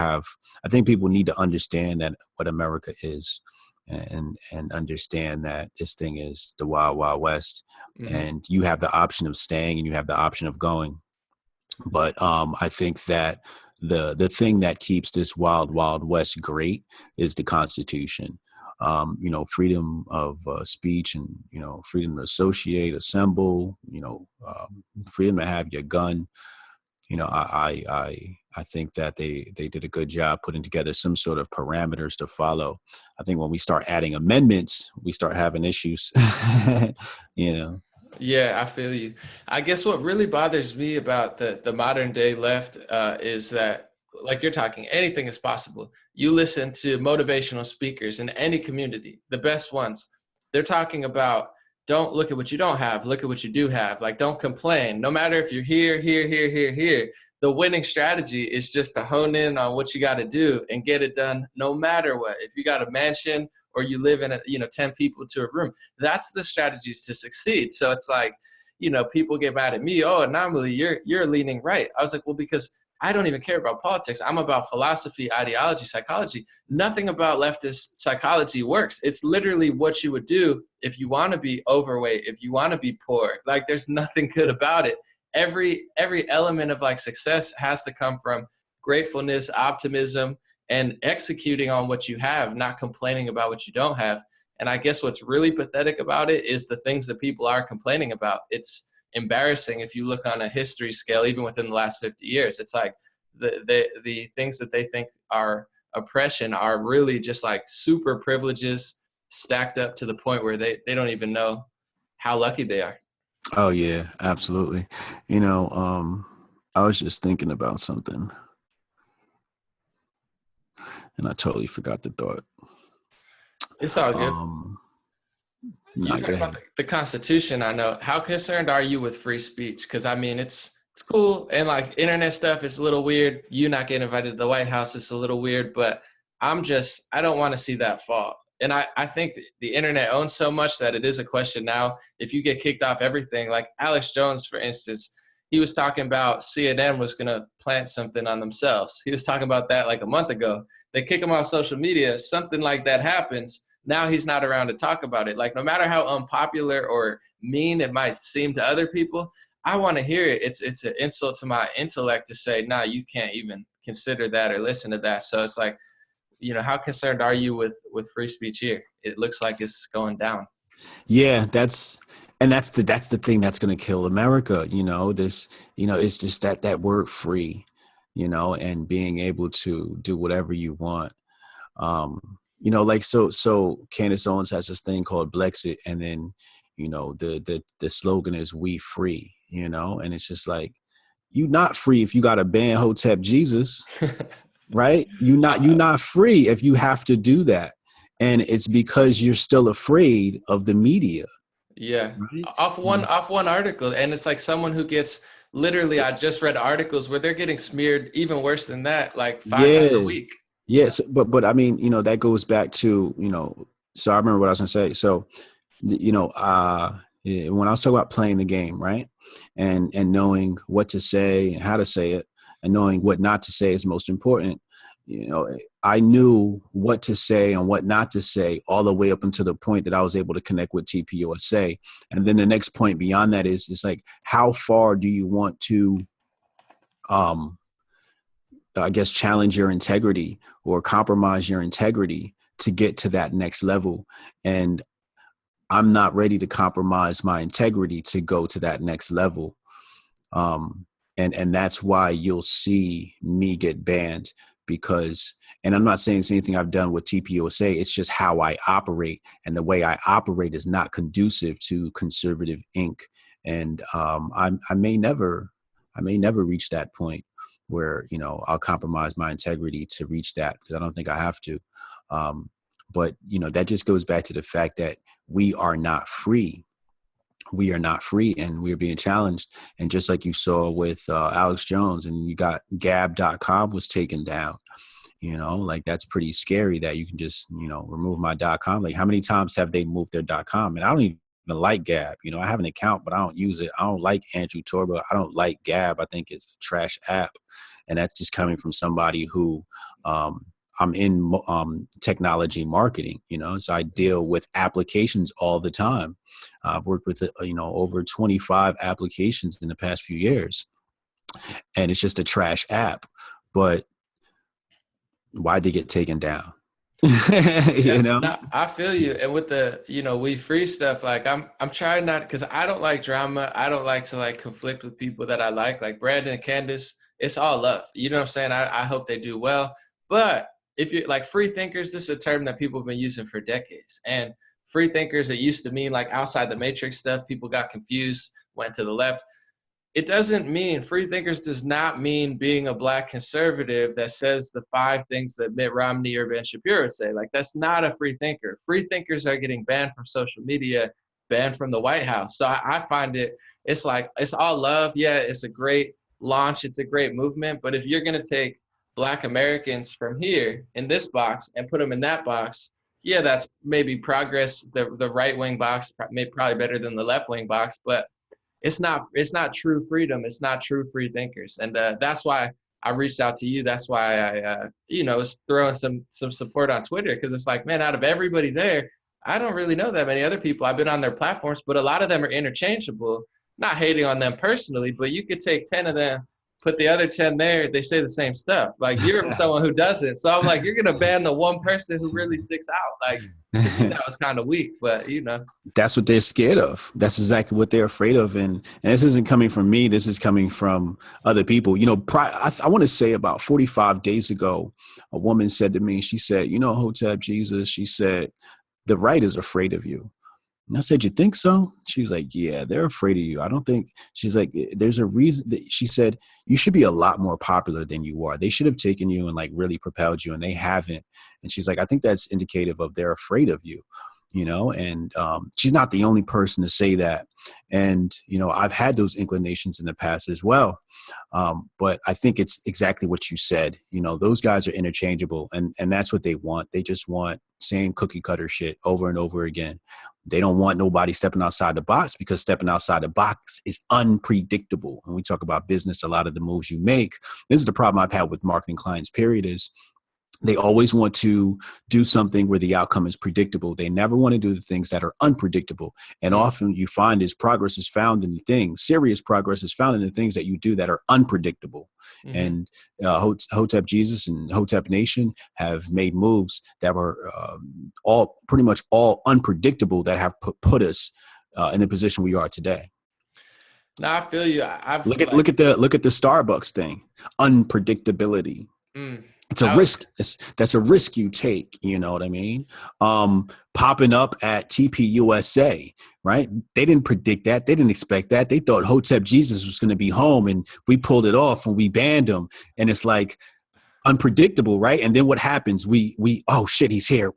need to understand that what America is, and understand that this thing is the wild, wild west. And you have the option of staying and you have the option of going. But I think that the thing that keeps this wild, wild west great is the Constitution. Freedom of speech, and, freedom to associate, assemble, freedom to have your gun. I think that they did a good job putting together some sort of parameters to follow. I think when we start adding amendments, we start having issues. Yeah, I feel you. I guess what really bothers me about the modern day left is that, like you're talking, anything is possible. You listen to motivational speakers in any community, the best ones. They're talking about don't look at what you don't have, look at what you do have. Like, don't complain. No matter if you're here, here, here, here, here. The winning strategy is just to hone in on what you got to do and get it done, no matter what. If you got a mansion or you live in 10 people to a room, that's the strategies to succeed. So it's like, people get mad at me. Oh, anomaly, you're leaning right. I was like, well, because I don't even care about politics. I'm about philosophy, ideology, psychology. Nothing about leftist psychology works. It's literally what you would do if you want to be overweight, if you want to be poor. Like, there's nothing good about it. Every element of like success has to come from gratefulness, optimism, and executing on what you have, not complaining about what you don't have. And I guess what's really pathetic about it is the things that people are complaining about. It's embarrassing if you look on a history scale, even within the last 50 years. It's like the things that they think are oppression are really just like super privileges stacked up to the point where they don't even know how lucky they are. Oh yeah, absolutely. I was just thinking about something and I totally forgot the thought. It's all good. Um, You nah, talk go about ahead. the Constitution. I know. How concerned are you with free speech? Because I mean, it's cool, and like internet stuff is a little weird. You not getting invited to the White House is a little weird, but I don't want to see that fall. And I think the internet owns so much that it is a question now. If you get kicked off everything, like Alex Jones, for instance, he was talking about CNN was going to plant something on themselves. He was talking about that like a month ago. They kick him off social media. Something like that happens. Now he's not around to talk about it. Like, no matter how unpopular or mean it might seem to other people, I want to hear it. It's an insult to my intellect to say, nah, you can't even consider that or listen to that. So it's like, how concerned are you with free speech here? It looks like it's going down. Yeah, that's the thing that's going to kill America. It's just that word free, and being able to do whatever you want. Like so Candace Owens has this thing called Blexit, and then the slogan is "We Free," and it's just like, you not free if you got to ban Hotep Jesus, right? You Uh, not free if you have to do that, and it's because you're still afraid of the media, yeah, right? off one article, and it's like someone who gets literally. I just read articles where they're getting smeared even worse than that, like 5 times a Yeah. week. Yes, but I mean, that goes back to, so I remember what I was gonna say. So, when I was talking about playing the game, right? And knowing what to say and how to say it, and knowing what not to say is most important. I knew what to say and what not to say all the way up until the point that I was able to connect with TPUSA. And then the next point beyond that is, it's like, how far do you want to um I guess, challenge your integrity or compromise your integrity to get to that next level. And I'm not ready to compromise my integrity to go to that next level. And that's why you'll see me get banned, because, and I'm not saying it's anything I've done with TPUSA, it's just how I operate. And the way I operate is not conducive to conservative ink. And I may never reach that point where, I'll compromise my integrity to reach that, because I don't think I have to. But, that just goes back to the fact that we are not free. We are not free, and we're being challenged. And just like you saw with Alex Jones, and you got gab.com was taken down, like, that's pretty scary that you can just, remove my .com. Like, how many times have they moved their .com? And I don't even like Gab. I have an account, but I don't use it. I don't like Andrew Torba. I don't like Gab. I think it's a trash app. And that's just coming from somebody who, I'm in technology marketing, so I deal with applications all the time. I've worked with, over 25 applications in the past few years, and it's just a trash app. But why'd they get taken down? Yeah, no, I feel you. And with the, we free stuff, like I'm trying not, because I don't like drama. I don't like to like conflict with people that I like Brandon and Candace. It's all love. You know what I'm saying? I hope they do well. But if you're like free thinkers, this is a term that people have been using for decades. And free thinkers, it used to mean like outside the matrix stuff. People got confused, went to the left. It doesn't mean, free thinkers does not mean being a black conservative that says the 5 things that Mitt Romney or Ben Shapiro would say. Like, that's not a free thinker. Free thinkers are getting banned from social media, banned from the White House. So I find it's like, it's all love. Yeah, it's a great launch. It's a great movement. But if you're going to take black Americans from here in this box and put them in that box, yeah, that's maybe progress. The right wing box, probably better than the left wing box, but it's not true freedom. It's not true free thinkers. And that's why I reached out to you. That's why I, was throwing some support on Twitter. Cause it's like, man, out of everybody there, I don't really know that many other people. I've been on their platforms, but a lot of them are interchangeable. Not hating on them personally, but you could take 10 of them, put the other 10 there. They say the same stuff. Like, you're someone who doesn't. So I'm like, you're going to ban the one person who really sticks out. Like, to me, that was kind of weak, but that's what they're scared of. That's exactly what they're afraid of. And this isn't coming from me. This is coming from other people. I want to say about 45 days ago, a woman said to me, she said, Hotep Jesus, she said, the right is afraid of you. And I said, you think so? She's like, yeah, they're afraid of you. I don't think, she's like, there's a reason that she said, you should be a lot more popular than you are. They should have taken you and like really propelled you, and they haven't. And she's like, I think that's indicative of they're afraid of you, and she's not the only person to say that. And, I've had those inclinations in the past as well. But I think it's exactly what you said. Those guys are interchangeable, and that's what they want. They just want same cookie cutter shit over and over again. They don't want nobody stepping outside the box, because stepping outside the box is unpredictable. When we talk about business, a lot of the moves you make, this is the problem I've had with marketing clients, period, is they always want to do something where the outcome is predictable. They never want to do the things that are unpredictable. And often you find progress is found in the things, serious progress is found in the things that you do that are unpredictable. Mm-hmm. And Hotep Jesus and Hotep Nation have made moves that were pretty much all unpredictable, that have put us in the position we are today. No, I feel you. Look at the Starbucks thing, unpredictability. It's a risk. That's a risk you take. You know what I mean? Popping up at TPUSA, right? They didn't predict that. They didn't expect that. They thought Hotep Jesus was going to be home, and we pulled it off and we banned him. And it's like unpredictable, right? And then what happens? We oh shit, he's here.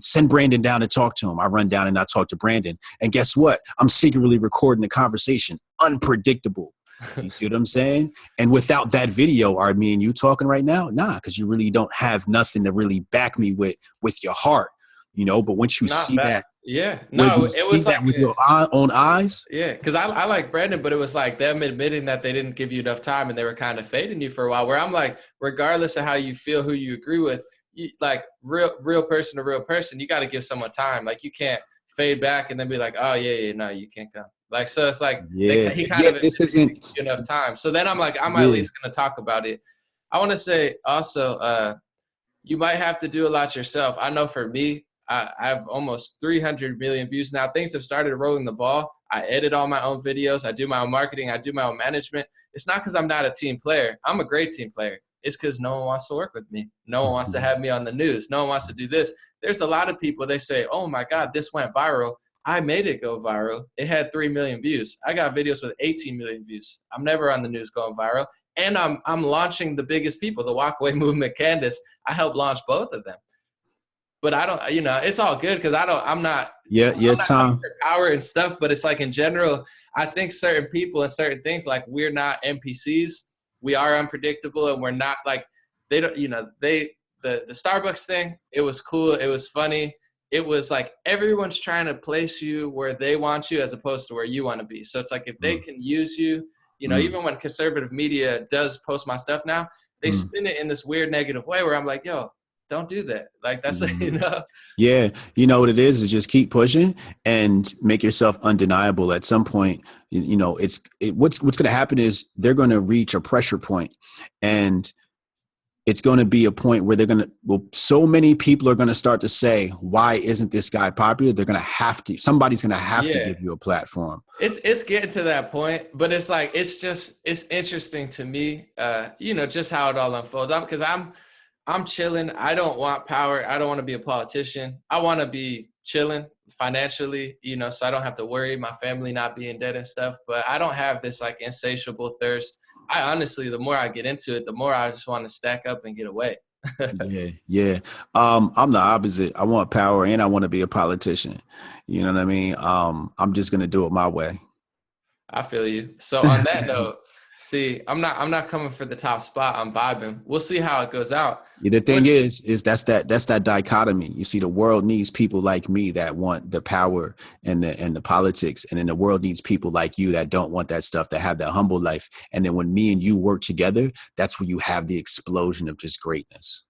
Send Brandon down to talk to him. I run down and I talk to Brandon. And guess what? I'm secretly recording the conversation. Unpredictable. You see what I'm saying? And without that video, are me and you talking right now? Nah, because you really don't have nothing to really back me with your heart, But once you see that, it was like with your own eyes. Yeah, because I like Brandon, but it was like them admitting that they didn't give you enough time and they were kind of fading you for a while. Where I'm like, regardless of how you feel, who you agree with, like real person to real person, you got to give someone time. Like, you can't fade back and then be like, oh yeah, no, you can't come. Like, so it's like, he kind of this isn't enough time. So then I'm like, I'm at least going to talk about it. I want to say also, you might have to do a lot yourself. I know for me, I have almost 300 million views now. Things have started rolling the ball. I edit all my own videos. I do my own marketing. I do my own management. It's not because I'm not a team player. I'm a great team player. It's because no one wants to work with me. No one wants to have me on the news. No one wants to do this. There's a lot of people, they say, oh my God, this went viral. I made it go viral. It had 3 million views. I got videos with 18 million views. I'm never on the news going viral. And I'm launching the biggest people, the Walkaway Movement, Candace. I helped launch both of them. But I don't, it's all good because I'm not Tom. Power and stuff, but it's like in general, I think certain people and certain things, like, we're not NPCs. We are unpredictable, and we're not like, they don't, the Starbucks thing, it was cool. It was funny. It was like everyone's trying to place you where they want you as opposed to where you want to be. So it's like, if they can use you, even when conservative media does post my stuff now, they spin it in this weird negative way where I'm like, yo, don't do that. Like, that's, Yeah. What it is just keep pushing and make yourself undeniable. At some point, what's going to happen is they're going to reach a pressure point, and it's going to be a point where so many people are going to start to say, why isn't this guy popular? They're going to somebody's going to have to give you a platform. It's getting to that point, but it's like, it's interesting to me, just how it all unfolds. Because I'm chilling. I don't want power. I don't want to be a politician. I want to be chilling financially, so I don't have to worry my family not being dead and stuff. But I don't have this like insatiable thirst. I honestly, the more I get into it, the more I just want to stack up and get away. Yeah, yeah. I'm the opposite. I want power and I want to be a politician. You know what I mean? I'm just gonna do it my way. I feel you. So on that note, see, I'm not coming for the top spot. I'm vibing. We'll see how it goes out. Yeah, the thing What is that's that dichotomy. You see, the world needs people like me that want the power and the politics, and then the world needs people like you that don't want that stuff, that have that humble life. And then when me and you work together, that's where you have the explosion of just greatness.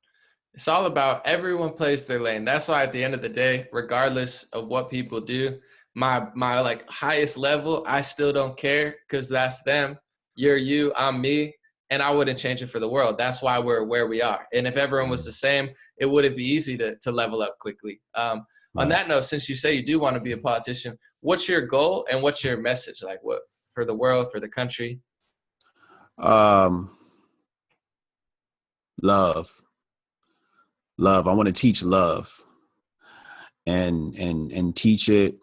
It's all about everyone plays their lane. That's why at the end of the day, regardless of what people do, my like highest level, I still don't care because that's them. You're you, I'm me, and I wouldn't change it for the world. That's why we're where we are. And if everyone was the same, it wouldn't be easy to level up quickly. On Right. that note, since you say you do want to be a politician, what's your goal and what's your message? Like what for the world, for the country? Um, love, love. I want to teach love and teach it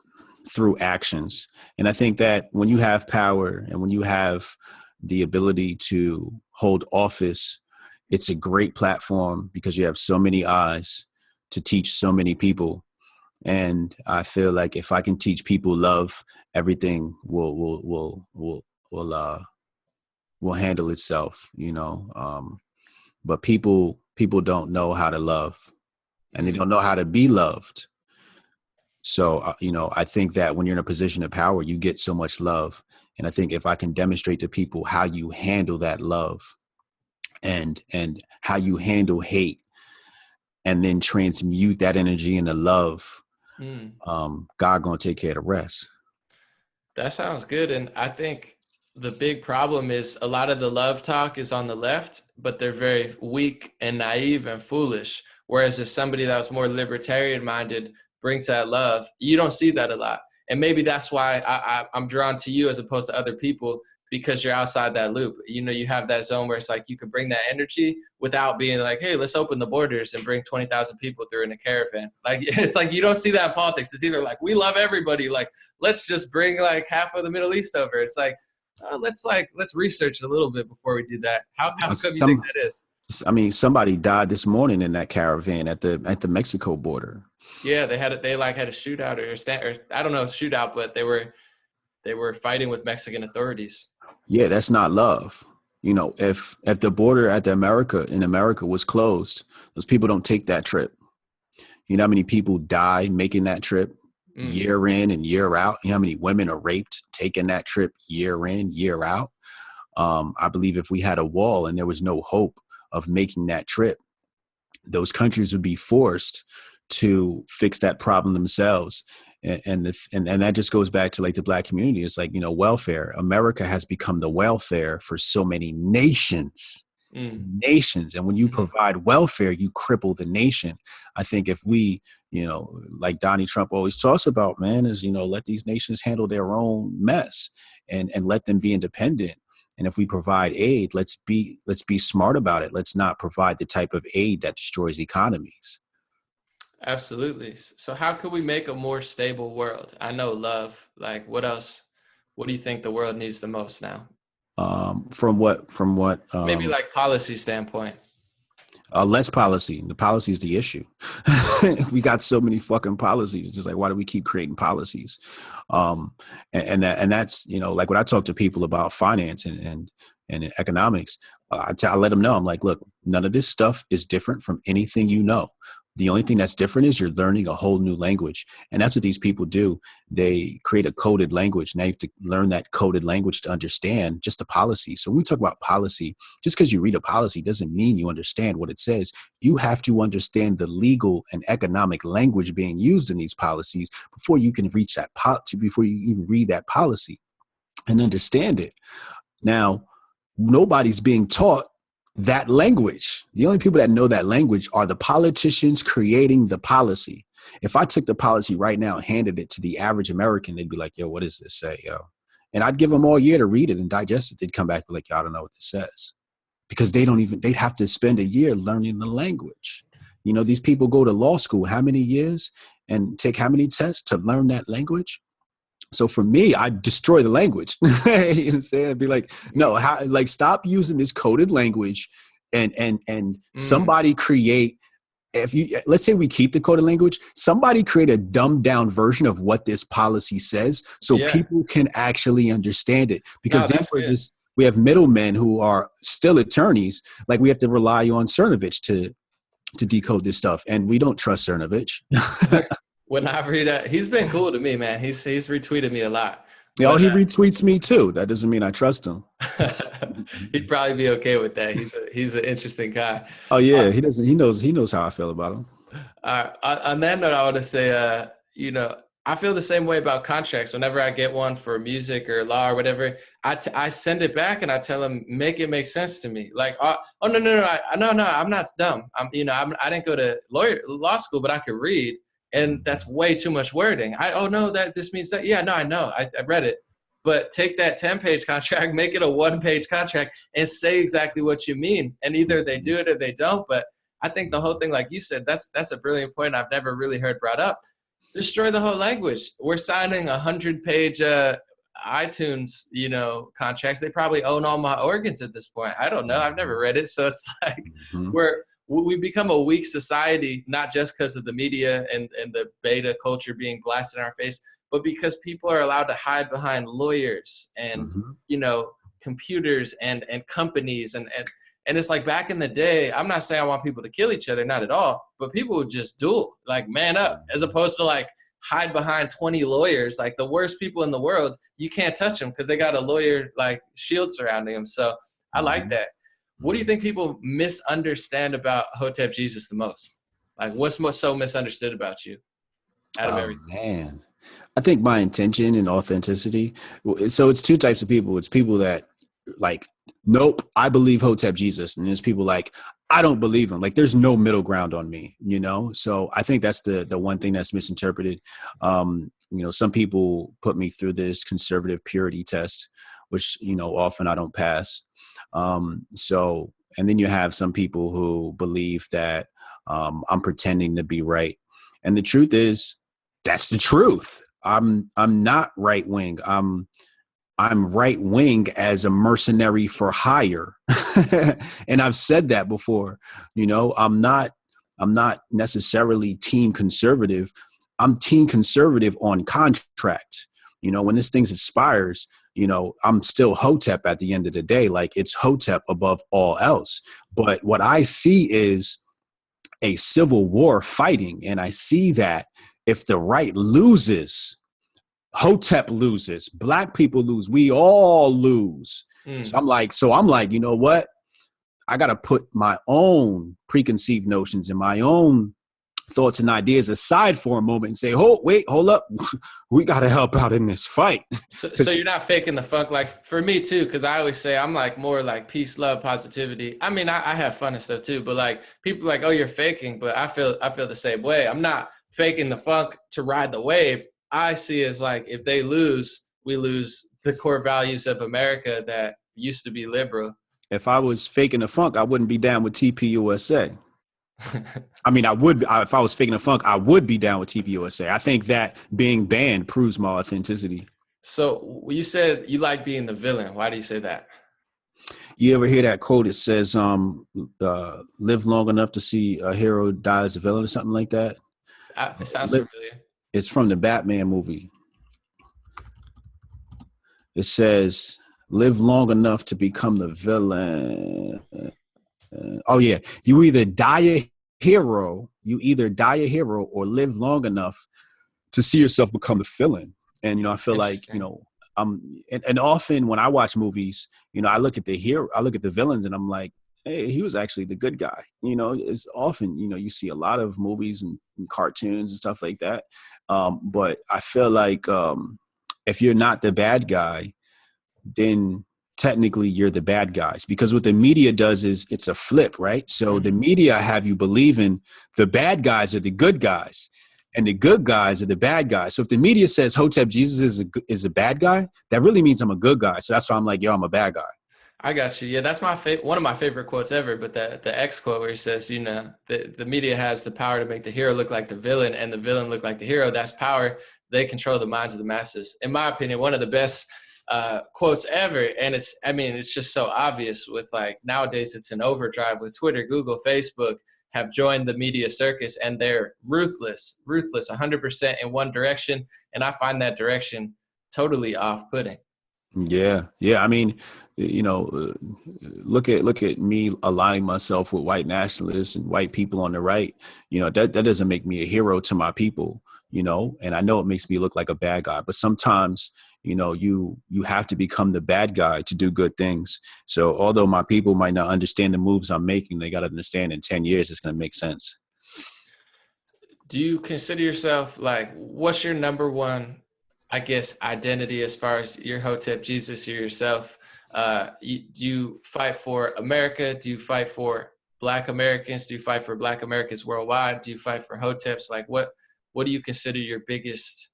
through actions. And I think that when you have power and when you have the ability to hold office, it's a great platform because you have so many eyes to teach so many people. And I feel like if I can teach people love, everything will handle itself. But people don't know how to love, and they don't know how to be loved. So, I think that when you're in a position of power, you get so much love. And I think if I can demonstrate to people how you handle that love and how you handle hate and then transmute that energy into love, Mm. God gonna take care of the rest. That sounds good. And I think the big problem is a lot of the love talk is on the left, but they're very weak and naive and foolish. Whereas if somebody that was more libertarian minded brings that love, you don't see that a lot. And maybe that's why I'm drawn to you as opposed to other people, because you're outside that loop. You have that zone where it's like you can bring that energy without being like, hey, let's open the borders and bring 20,000 people through in a caravan. Like, it's like you don't see that in politics. It's either like, we love everybody. Like, let's just bring like half of the Middle East over. It's like, let's research a little bit before we do that. How come you think that is? I mean, somebody died this morning in that caravan at the Mexico border. Yeah, they had a shootout or I don't know, shootout, but they were fighting with Mexican authorities. Yeah, that's not love. If the border in America was closed, those people don't take that trip. You know how many people die making that trip year in and year out? You know how many women are raped taking that trip year in, year out? I believe if we had a wall and there was no hope of making that trip, those countries would be forced to fix that problem themselves. And that just goes back to like the Black community. It's like, welfare. America has become the welfare for so many nations. And when you provide welfare, you cripple the nation. I think if we, like Donnie Trump always talks about, man, is, let these nations handle their own mess and let them be independent. And if we provide aid, let's be smart about it. Let's not provide the type of aid that destroys economies. Absolutely. So how could we make a more stable world? I know love. Like, what else? What do you think the world needs the most now? From what? Maybe like policy standpoint. Less policy. The policy is the issue. We got so many fucking policies. It's just like, why do we keep creating policies? And that's, like when I talk to people about finance and economics, I let them know, I'm like, look, none of this stuff is different from anything you know. The only thing that's different is you're learning a whole new language. And that's what these people do. They create a coded language. Now you have to learn that coded language to understand just the policy. So when we talk about policy, just because you read a policy doesn't mean you understand what it says. You have to understand the legal and economic language being used in these policies before you can reach that policy, before you even read that policy and understand it. Now, nobody's being taught that language. The only people that know that language are the politicians creating the policy. If I took the policy right now and handed it to the average American, they'd be like, yo, what does this say, yo? And I'd give them all year to read it and digest it. They'd come back and be like, yo, I don't know what this says. Because they'd have to spend a year learning the language. These people go to law school, how many years? and take how many tests to learn that language? So for me, I'd destroy the language. You know what I'm saying? I'd be like, no, stop using this coded language and somebody create, let's say we keep the coded language, somebody create a dumbed down version of what this policy says so people can actually understand it. Because then we have middlemen who are still attorneys. Like we have to rely on Cernovich to decode this stuff. And we don't trust Cernovich. When I read he's been cool to me, man. He's retweeted me a lot. Yeah, he retweets me too. That doesn't mean I trust him. He'd probably be okay with that. He's an interesting guy. Oh yeah, he knows how I feel about him. On that note, I want to say, I feel the same way about contracts. Whenever I get one for music or law or whatever, I send it back and I tell them, make it make sense to me. Like, no, I'm not dumb. I didn't go to law school, but I could read. And that's way too much wording. That this means that. Yeah, no, I know. I read it. But take that 10-page contract, make it a 1-page contract, and say exactly what you mean. And either they do it or they don't. But I think the whole thing, like you said, that's a brilliant point I've never really heard brought up. Destroy the whole language. We're signing 100-page iTunes, contracts. They probably own all my organs at this point. I don't know. I've never read it. So it's like we've become a weak society, not just because of the media and the beta culture being blasted in our face, but because people are allowed to hide behind lawyers and, computers and companies. And it's like back in the day, I'm not saying I want people to kill each other, not at all, but people would just duel, like man up, as opposed to like hide behind 20 lawyers. Like the worst people in the world, you can't touch them because they got a lawyer like shield surrounding them. So I like that. What do you think people misunderstand about Hotep Jesus the most? Like, what's so misunderstood about you out of everything? Man, I think my intention and authenticity. So it's two types of people. It's people that like, nope, I believe Hotep Jesus. And there's people like, I don't believe him. Like, there's no middle ground on me, So I think that's the one thing that's misinterpreted. Some people put me through this conservative purity test, which, often I don't pass. And then you have some people who believe that I'm pretending to be right. And the truth is, that's the truth. I'm not right wing. I'm right wing as a mercenary for hire. And I've said that before. I'm not necessarily team conservative. I'm team conservative on contract. When this thing expires, I'm still Hotep at the end of the day. Like, it's Hotep above all else. But what I see is a civil war fighting. And I see that if the right loses, Hotep loses, Black people lose, we all lose. So I'm like, you know what? I got to put my own preconceived notions and my own thoughts and ideas aside for a moment and say, hold up. We got to help out in this fight. So you're not faking the funk. Like for me too, because I always say I'm like more like peace, love, positivity. I mean, I have fun and stuff too, but like people are like, oh, you're faking, but I feel the same way. I'm not faking the funk to ride the wave. I see it as like, if they lose, we lose the core values of America that used to be liberal. If I was faking the funk, I wouldn't be down with TPUSA. I mean, if I was faking the funk, I would be down with TPUSA. I think that being banned proves my authenticity. So you said you like being the villain. Why do you say that? You ever hear that quote? It says, live long enough to see a hero die as a villain or something like that. It sounds familiar. It's from the Batman movie. It says, live long enough to become the villain. You either die a hero or live long enough to see yourself become the villain. And, I feel like, and often when I watch movies, I look at the villains and I'm like, hey, he was actually the good guy. It's often, you see a lot of movies and cartoons and stuff like that. But I feel like if you're not the bad guy, then technically you're the bad guys, because what the media does is it's a flip, right? So the media have you believing the bad guys are the good guys and the good guys are the bad guys. So if the media says Hotep Jesus is a bad guy, that really means I'm a good guy. So that's why I'm like, yo, I'm a bad guy. I got you. Yeah, that's my one of my favorite quotes ever. But the X quote where he says, you know, the media has the power to make the hero look like the villain and the villain look like the hero. That's power. They control the minds of the masses. In my opinion, one of the best quotes ever. And I mean, it's just so obvious with like nowadays it's an overdrive with Twitter, Google, Facebook have joined the media circus and they're ruthless, 100% in one direction. And I find that direction totally off-putting. Yeah, yeah. I mean, you know, look at me aligning myself with white nationalists and white people on the right. You know, that doesn't make me a hero to my people. You know, and I know it makes me look like a bad guy, but sometimes, you know, you have to become the bad guy to do good things. So although my people might not understand the moves I'm making, they got to understand in 10 years it's going to make sense. Do you consider yourself like, what's your number one, I guess, identity as far as your Hotep Jesus, you're yourself? Do you fight for America? Do you fight for Black Americans? Do you fight for Black Americans worldwide? Do you fight for Hoteps? Like, what do you consider your biggest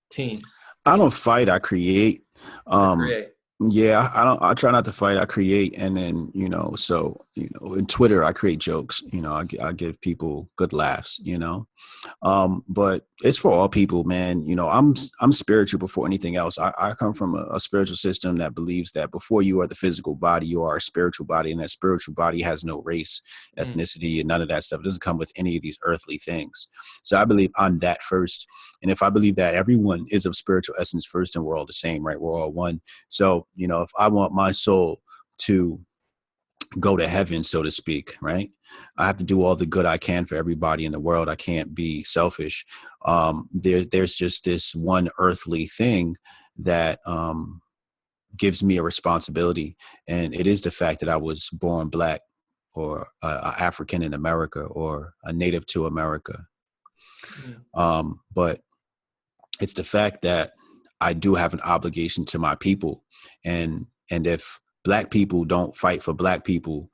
team I don't fight, I create. or Um, create? yeah, I try not to fight, I create. And then, you know, so, you know, in Twitter, I create jokes, you know, I give people good laughs, you know. But it's for all people, man. You know, I'm spiritual before anything else. I come from a spiritual system that believes that before you are the physical body, you are a spiritual body, and that spiritual body has no race, ethnicity, and none of that stuff. It doesn't come with any of these earthly things. So I believe on that first. And if I believe that everyone is of spiritual essence first, and we're all the same, right? We're all one. So, you know, if I want my soul to go to heaven, so to speak, right? I have to do all the good I can for everybody in the world. I can't be selfish. There's just this one earthly thing that gives me a responsibility, and it is the fact that I was born Black or African in America or a native to America. But it's the fact that I do have an obligation to my people, and if Black people don't fight for Black people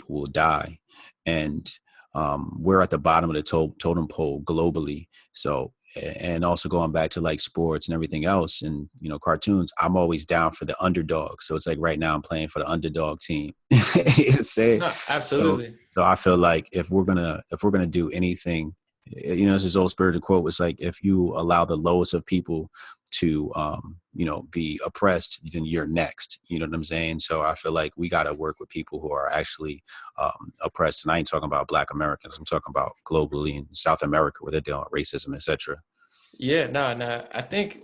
will die. And we're at the bottom of the totem pole globally. So, and also going back to like sports and everything else and, you know, cartoons, I'm always down for the underdog. So it's like right now I'm playing for the underdog team. You know what I'm saying? No, absolutely. So I feel like if we're gonna do anything, you know, it's this old spiritual quote. It's like, if you allow the lowest of people to, you know, be oppressed, then you're next. You know what I'm saying? So I feel like we got to work with people who are actually oppressed. And I ain't talking about Black Americans. I'm talking about globally in South America where they're dealing with racism, etc. Yeah, no. I think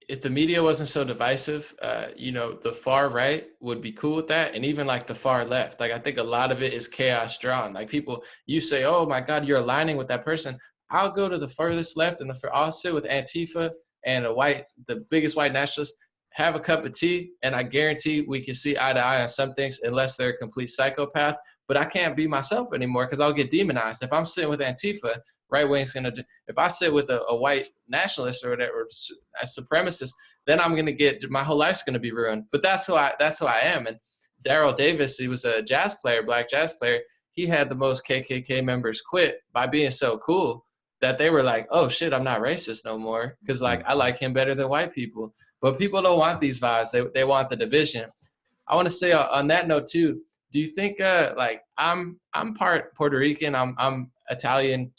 if the media wasn't so divisive, you know, the far right would be cool with that. And even like the far left, like I think a lot of it is chaos drawn. Like people, you say, oh my God, you're aligning with that person. I'll go to the furthest left and I'll sit with Antifa and the biggest white nationalist, have a cup of tea. And I guarantee we can see eye to eye on some things unless they're a complete psychopath. But I can't be myself anymore because I'll get demonized. If I'm sitting with Antifa, right wing's going to do. If I sit with a white nationalist or whatever, or a supremacist, then I'm going to get, my whole life's going to be ruined. But that's who I am. And Daryl Davis, he was a jazz player, Black jazz player. He had the most KKK members quit by being so cool that they were like, oh shit, I'm not racist no more. Cause like, I like him better than white people, but people don't want these vibes. They want the division. I want to say on that note too, do you think like I'm part Puerto Rican, I'm Italian.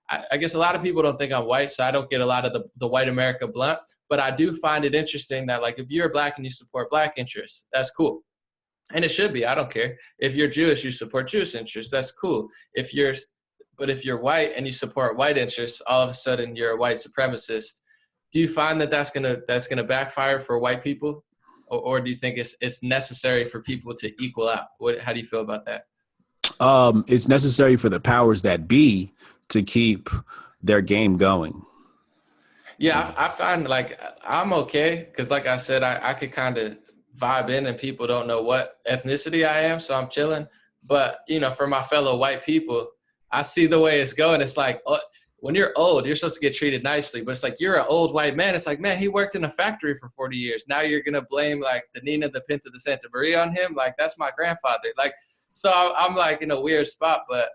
I guess a lot of people don't think I'm white, so I don't get a lot of the white America blunt, but I do find it interesting that like if you're Black and you support Black interests, that's cool. And it should be, I don't care. If you're Jewish, you support Jewish interests, that's cool. But if you're white and you support white interests, all of a sudden you're a white supremacist. Do you find that that's gonna backfire for white people? Or do you think it's necessary for people to equal out? How do you feel about that? It's necessary for the powers that be to keep their game going. Yeah, I find like I'm okay because, like I said, I could kind of vibe in, and people don't know what ethnicity I am, so I'm chilling. But you know, for my fellow white people, I see the way it's going. It's like when you're old, you're supposed to get treated nicely, but it's like you're an old white man. It's like, man, he worked in a factory for 40 years. Now you're gonna blame like the Nina, the Pinta, the Santa Maria on him. Like that's my grandfather. Like, so I'm like in a weird spot, but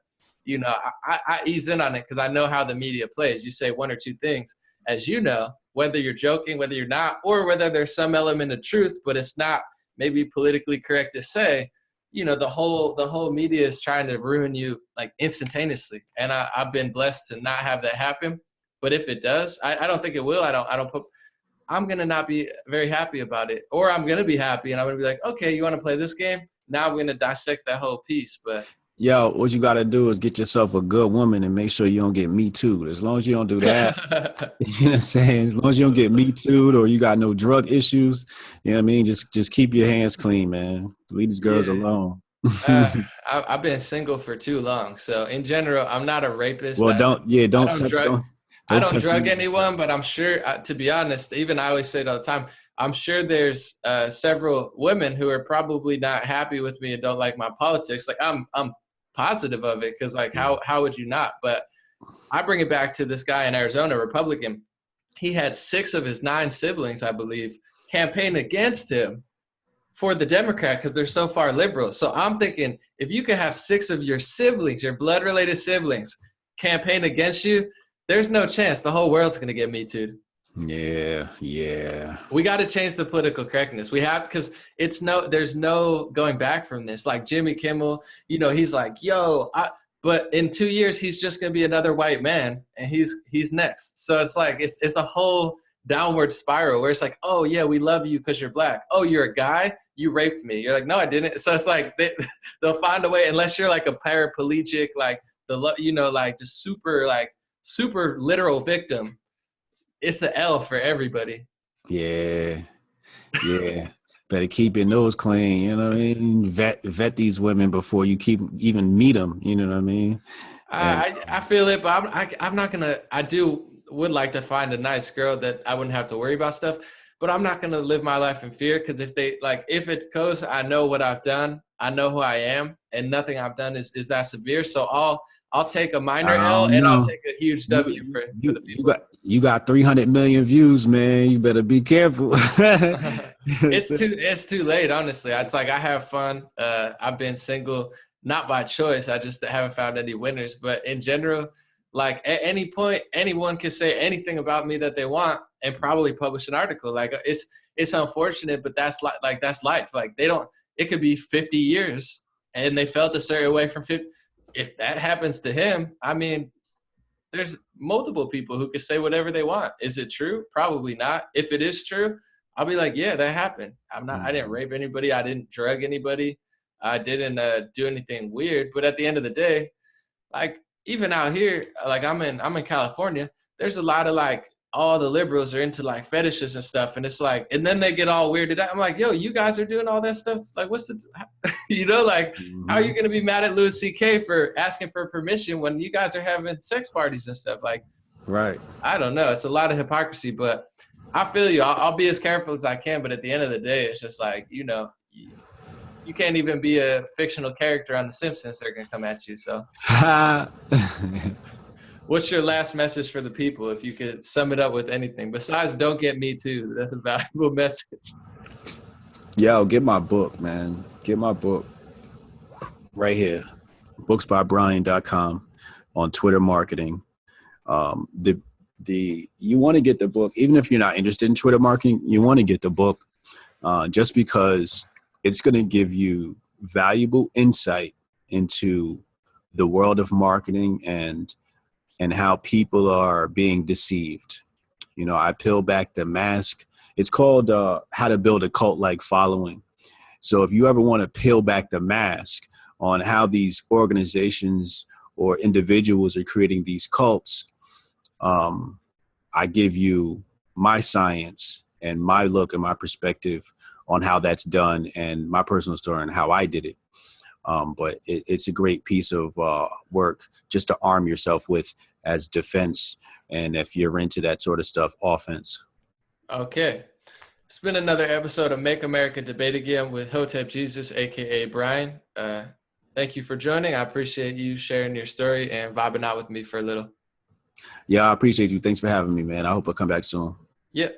you know, I ease in on it because I know how the media plays. You say one or two things, as you know, whether you're joking, whether you're not, or whether there's some element of truth, but it's not maybe politically correct to say, you know, the whole media is trying to ruin you like instantaneously. And I've been blessed to not have that happen. But if it does, I don't think it will. I'm going to not be very happy about it, or I'm going to be happy and I'm going to be like, okay, you want to play this game? Now I'm going to dissect that whole piece. But Yo, what you got to do is get yourself a good woman and make sure you don't get me too. As long as you don't do that, you know what I'm saying? As long as you don't get me too, or you got no drug issues, you know what I mean? Just keep your hands clean, man. Leave these girls alone. I've been single for too long. So in general, I'm not a rapist. Well, I don't touch drug me. anyone, but I'm sure, to be honest, even I always say it all the time, I'm sure there's several women who are probably not happy with me and don't like my politics. Like I'm positive of it, because like how would you not? But I bring it back to this guy in Arizona, Republican. He had 6 of his 9 siblings, I believe, campaign against him for the Democrat because they're so far liberal. So I'm thinking, if you could have 6 of your siblings, your blood related siblings, campaign against you, there's no chance the whole world's going to get Me Too'd. Yeah. We got to change the political correctness. We have, because there's no going back from this. Like Jimmy Kimmel, you know, he's like, but in 2 years, he's just going to be another white man and he's next. So it's like, it's a whole downward spiral where it's like, oh yeah, we love you because you're black. Oh, you're a guy, you raped me. You're like, no, I didn't. So it's like, they'll find a way, unless you're like a paraplegic, like like just super literal victim. It's an L for everybody. Yeah. Better keep your nose clean. You know what I mean? Vet these women before you even meet them. You know what I mean? I feel it, but I'm not gonna. Would like to find a nice girl that I wouldn't have to worry about stuff, but I'm not gonna live my life in fear, because if it goes, I know what I've done, I know who I am, and nothing I've done is that severe. So I'll take a minor L and I'll take a huge W for the people. You got 300 million views, man. You better be careful. It's too late, honestly. It's like I have fun. I've been single, not by choice. I just haven't found any winners. But in general, like at any point, anyone can say anything about me that they want and probably publish an article. Like it's unfortunate, but that's that's life. Like it could be 50 years and they felt a certain way from 50. If that happens to him, I mean, there's multiple people who could say whatever they want. Is it true? Probably not. If it is true, I'll be like, yeah, that happened. I didn't rape anybody. I didn't drug anybody. I didn't do anything weird. But at the end of the day, like even out here, like I'm in California, there's a lot of like all the liberals are into like fetishes and stuff. And it's like, and then they get all weirded out. I'm like, yo, you guys are doing all that stuff. Like, what's the, like, how are you going to be mad at Louis C.K. for asking for permission when you guys are having sex parties and stuff? Like, right. I don't know. It's a lot of hypocrisy, but I feel you. I'll be as careful as I can. But at the end of the day, it's just like, you can't even be a fictional character on The Simpsons. They're going to come at you. So what's your last message for the people? If you could sum it up with anything besides don't get Me Too. That's a valuable message. Yo, get my book, man. Get my book right here. Booksbybrian.com on Twitter marketing. You want to get the book, even if you're not interested in Twitter marketing, you want to get the book just because it's going to give you valuable insight into the world of marketing and how people are being deceived. I peel back the mask. It's called How to Build a Cult-Like Following. So if you ever want to peel back the mask on how these organizations or individuals are creating these cults, I give you my science and my look and my perspective on how that's done and my personal story and how I did it. But it's a great piece of work just to arm yourself with as defense. And if you're into that sort of stuff, offense. Okay. It's been another episode of Make America Debate Again with Hotep Jesus, a.k.a. Brian. Thank you for joining. I appreciate you sharing your story and vibing out with me for a little. Yeah, I appreciate you. Thanks for having me, man. I hope I come back soon. Yep.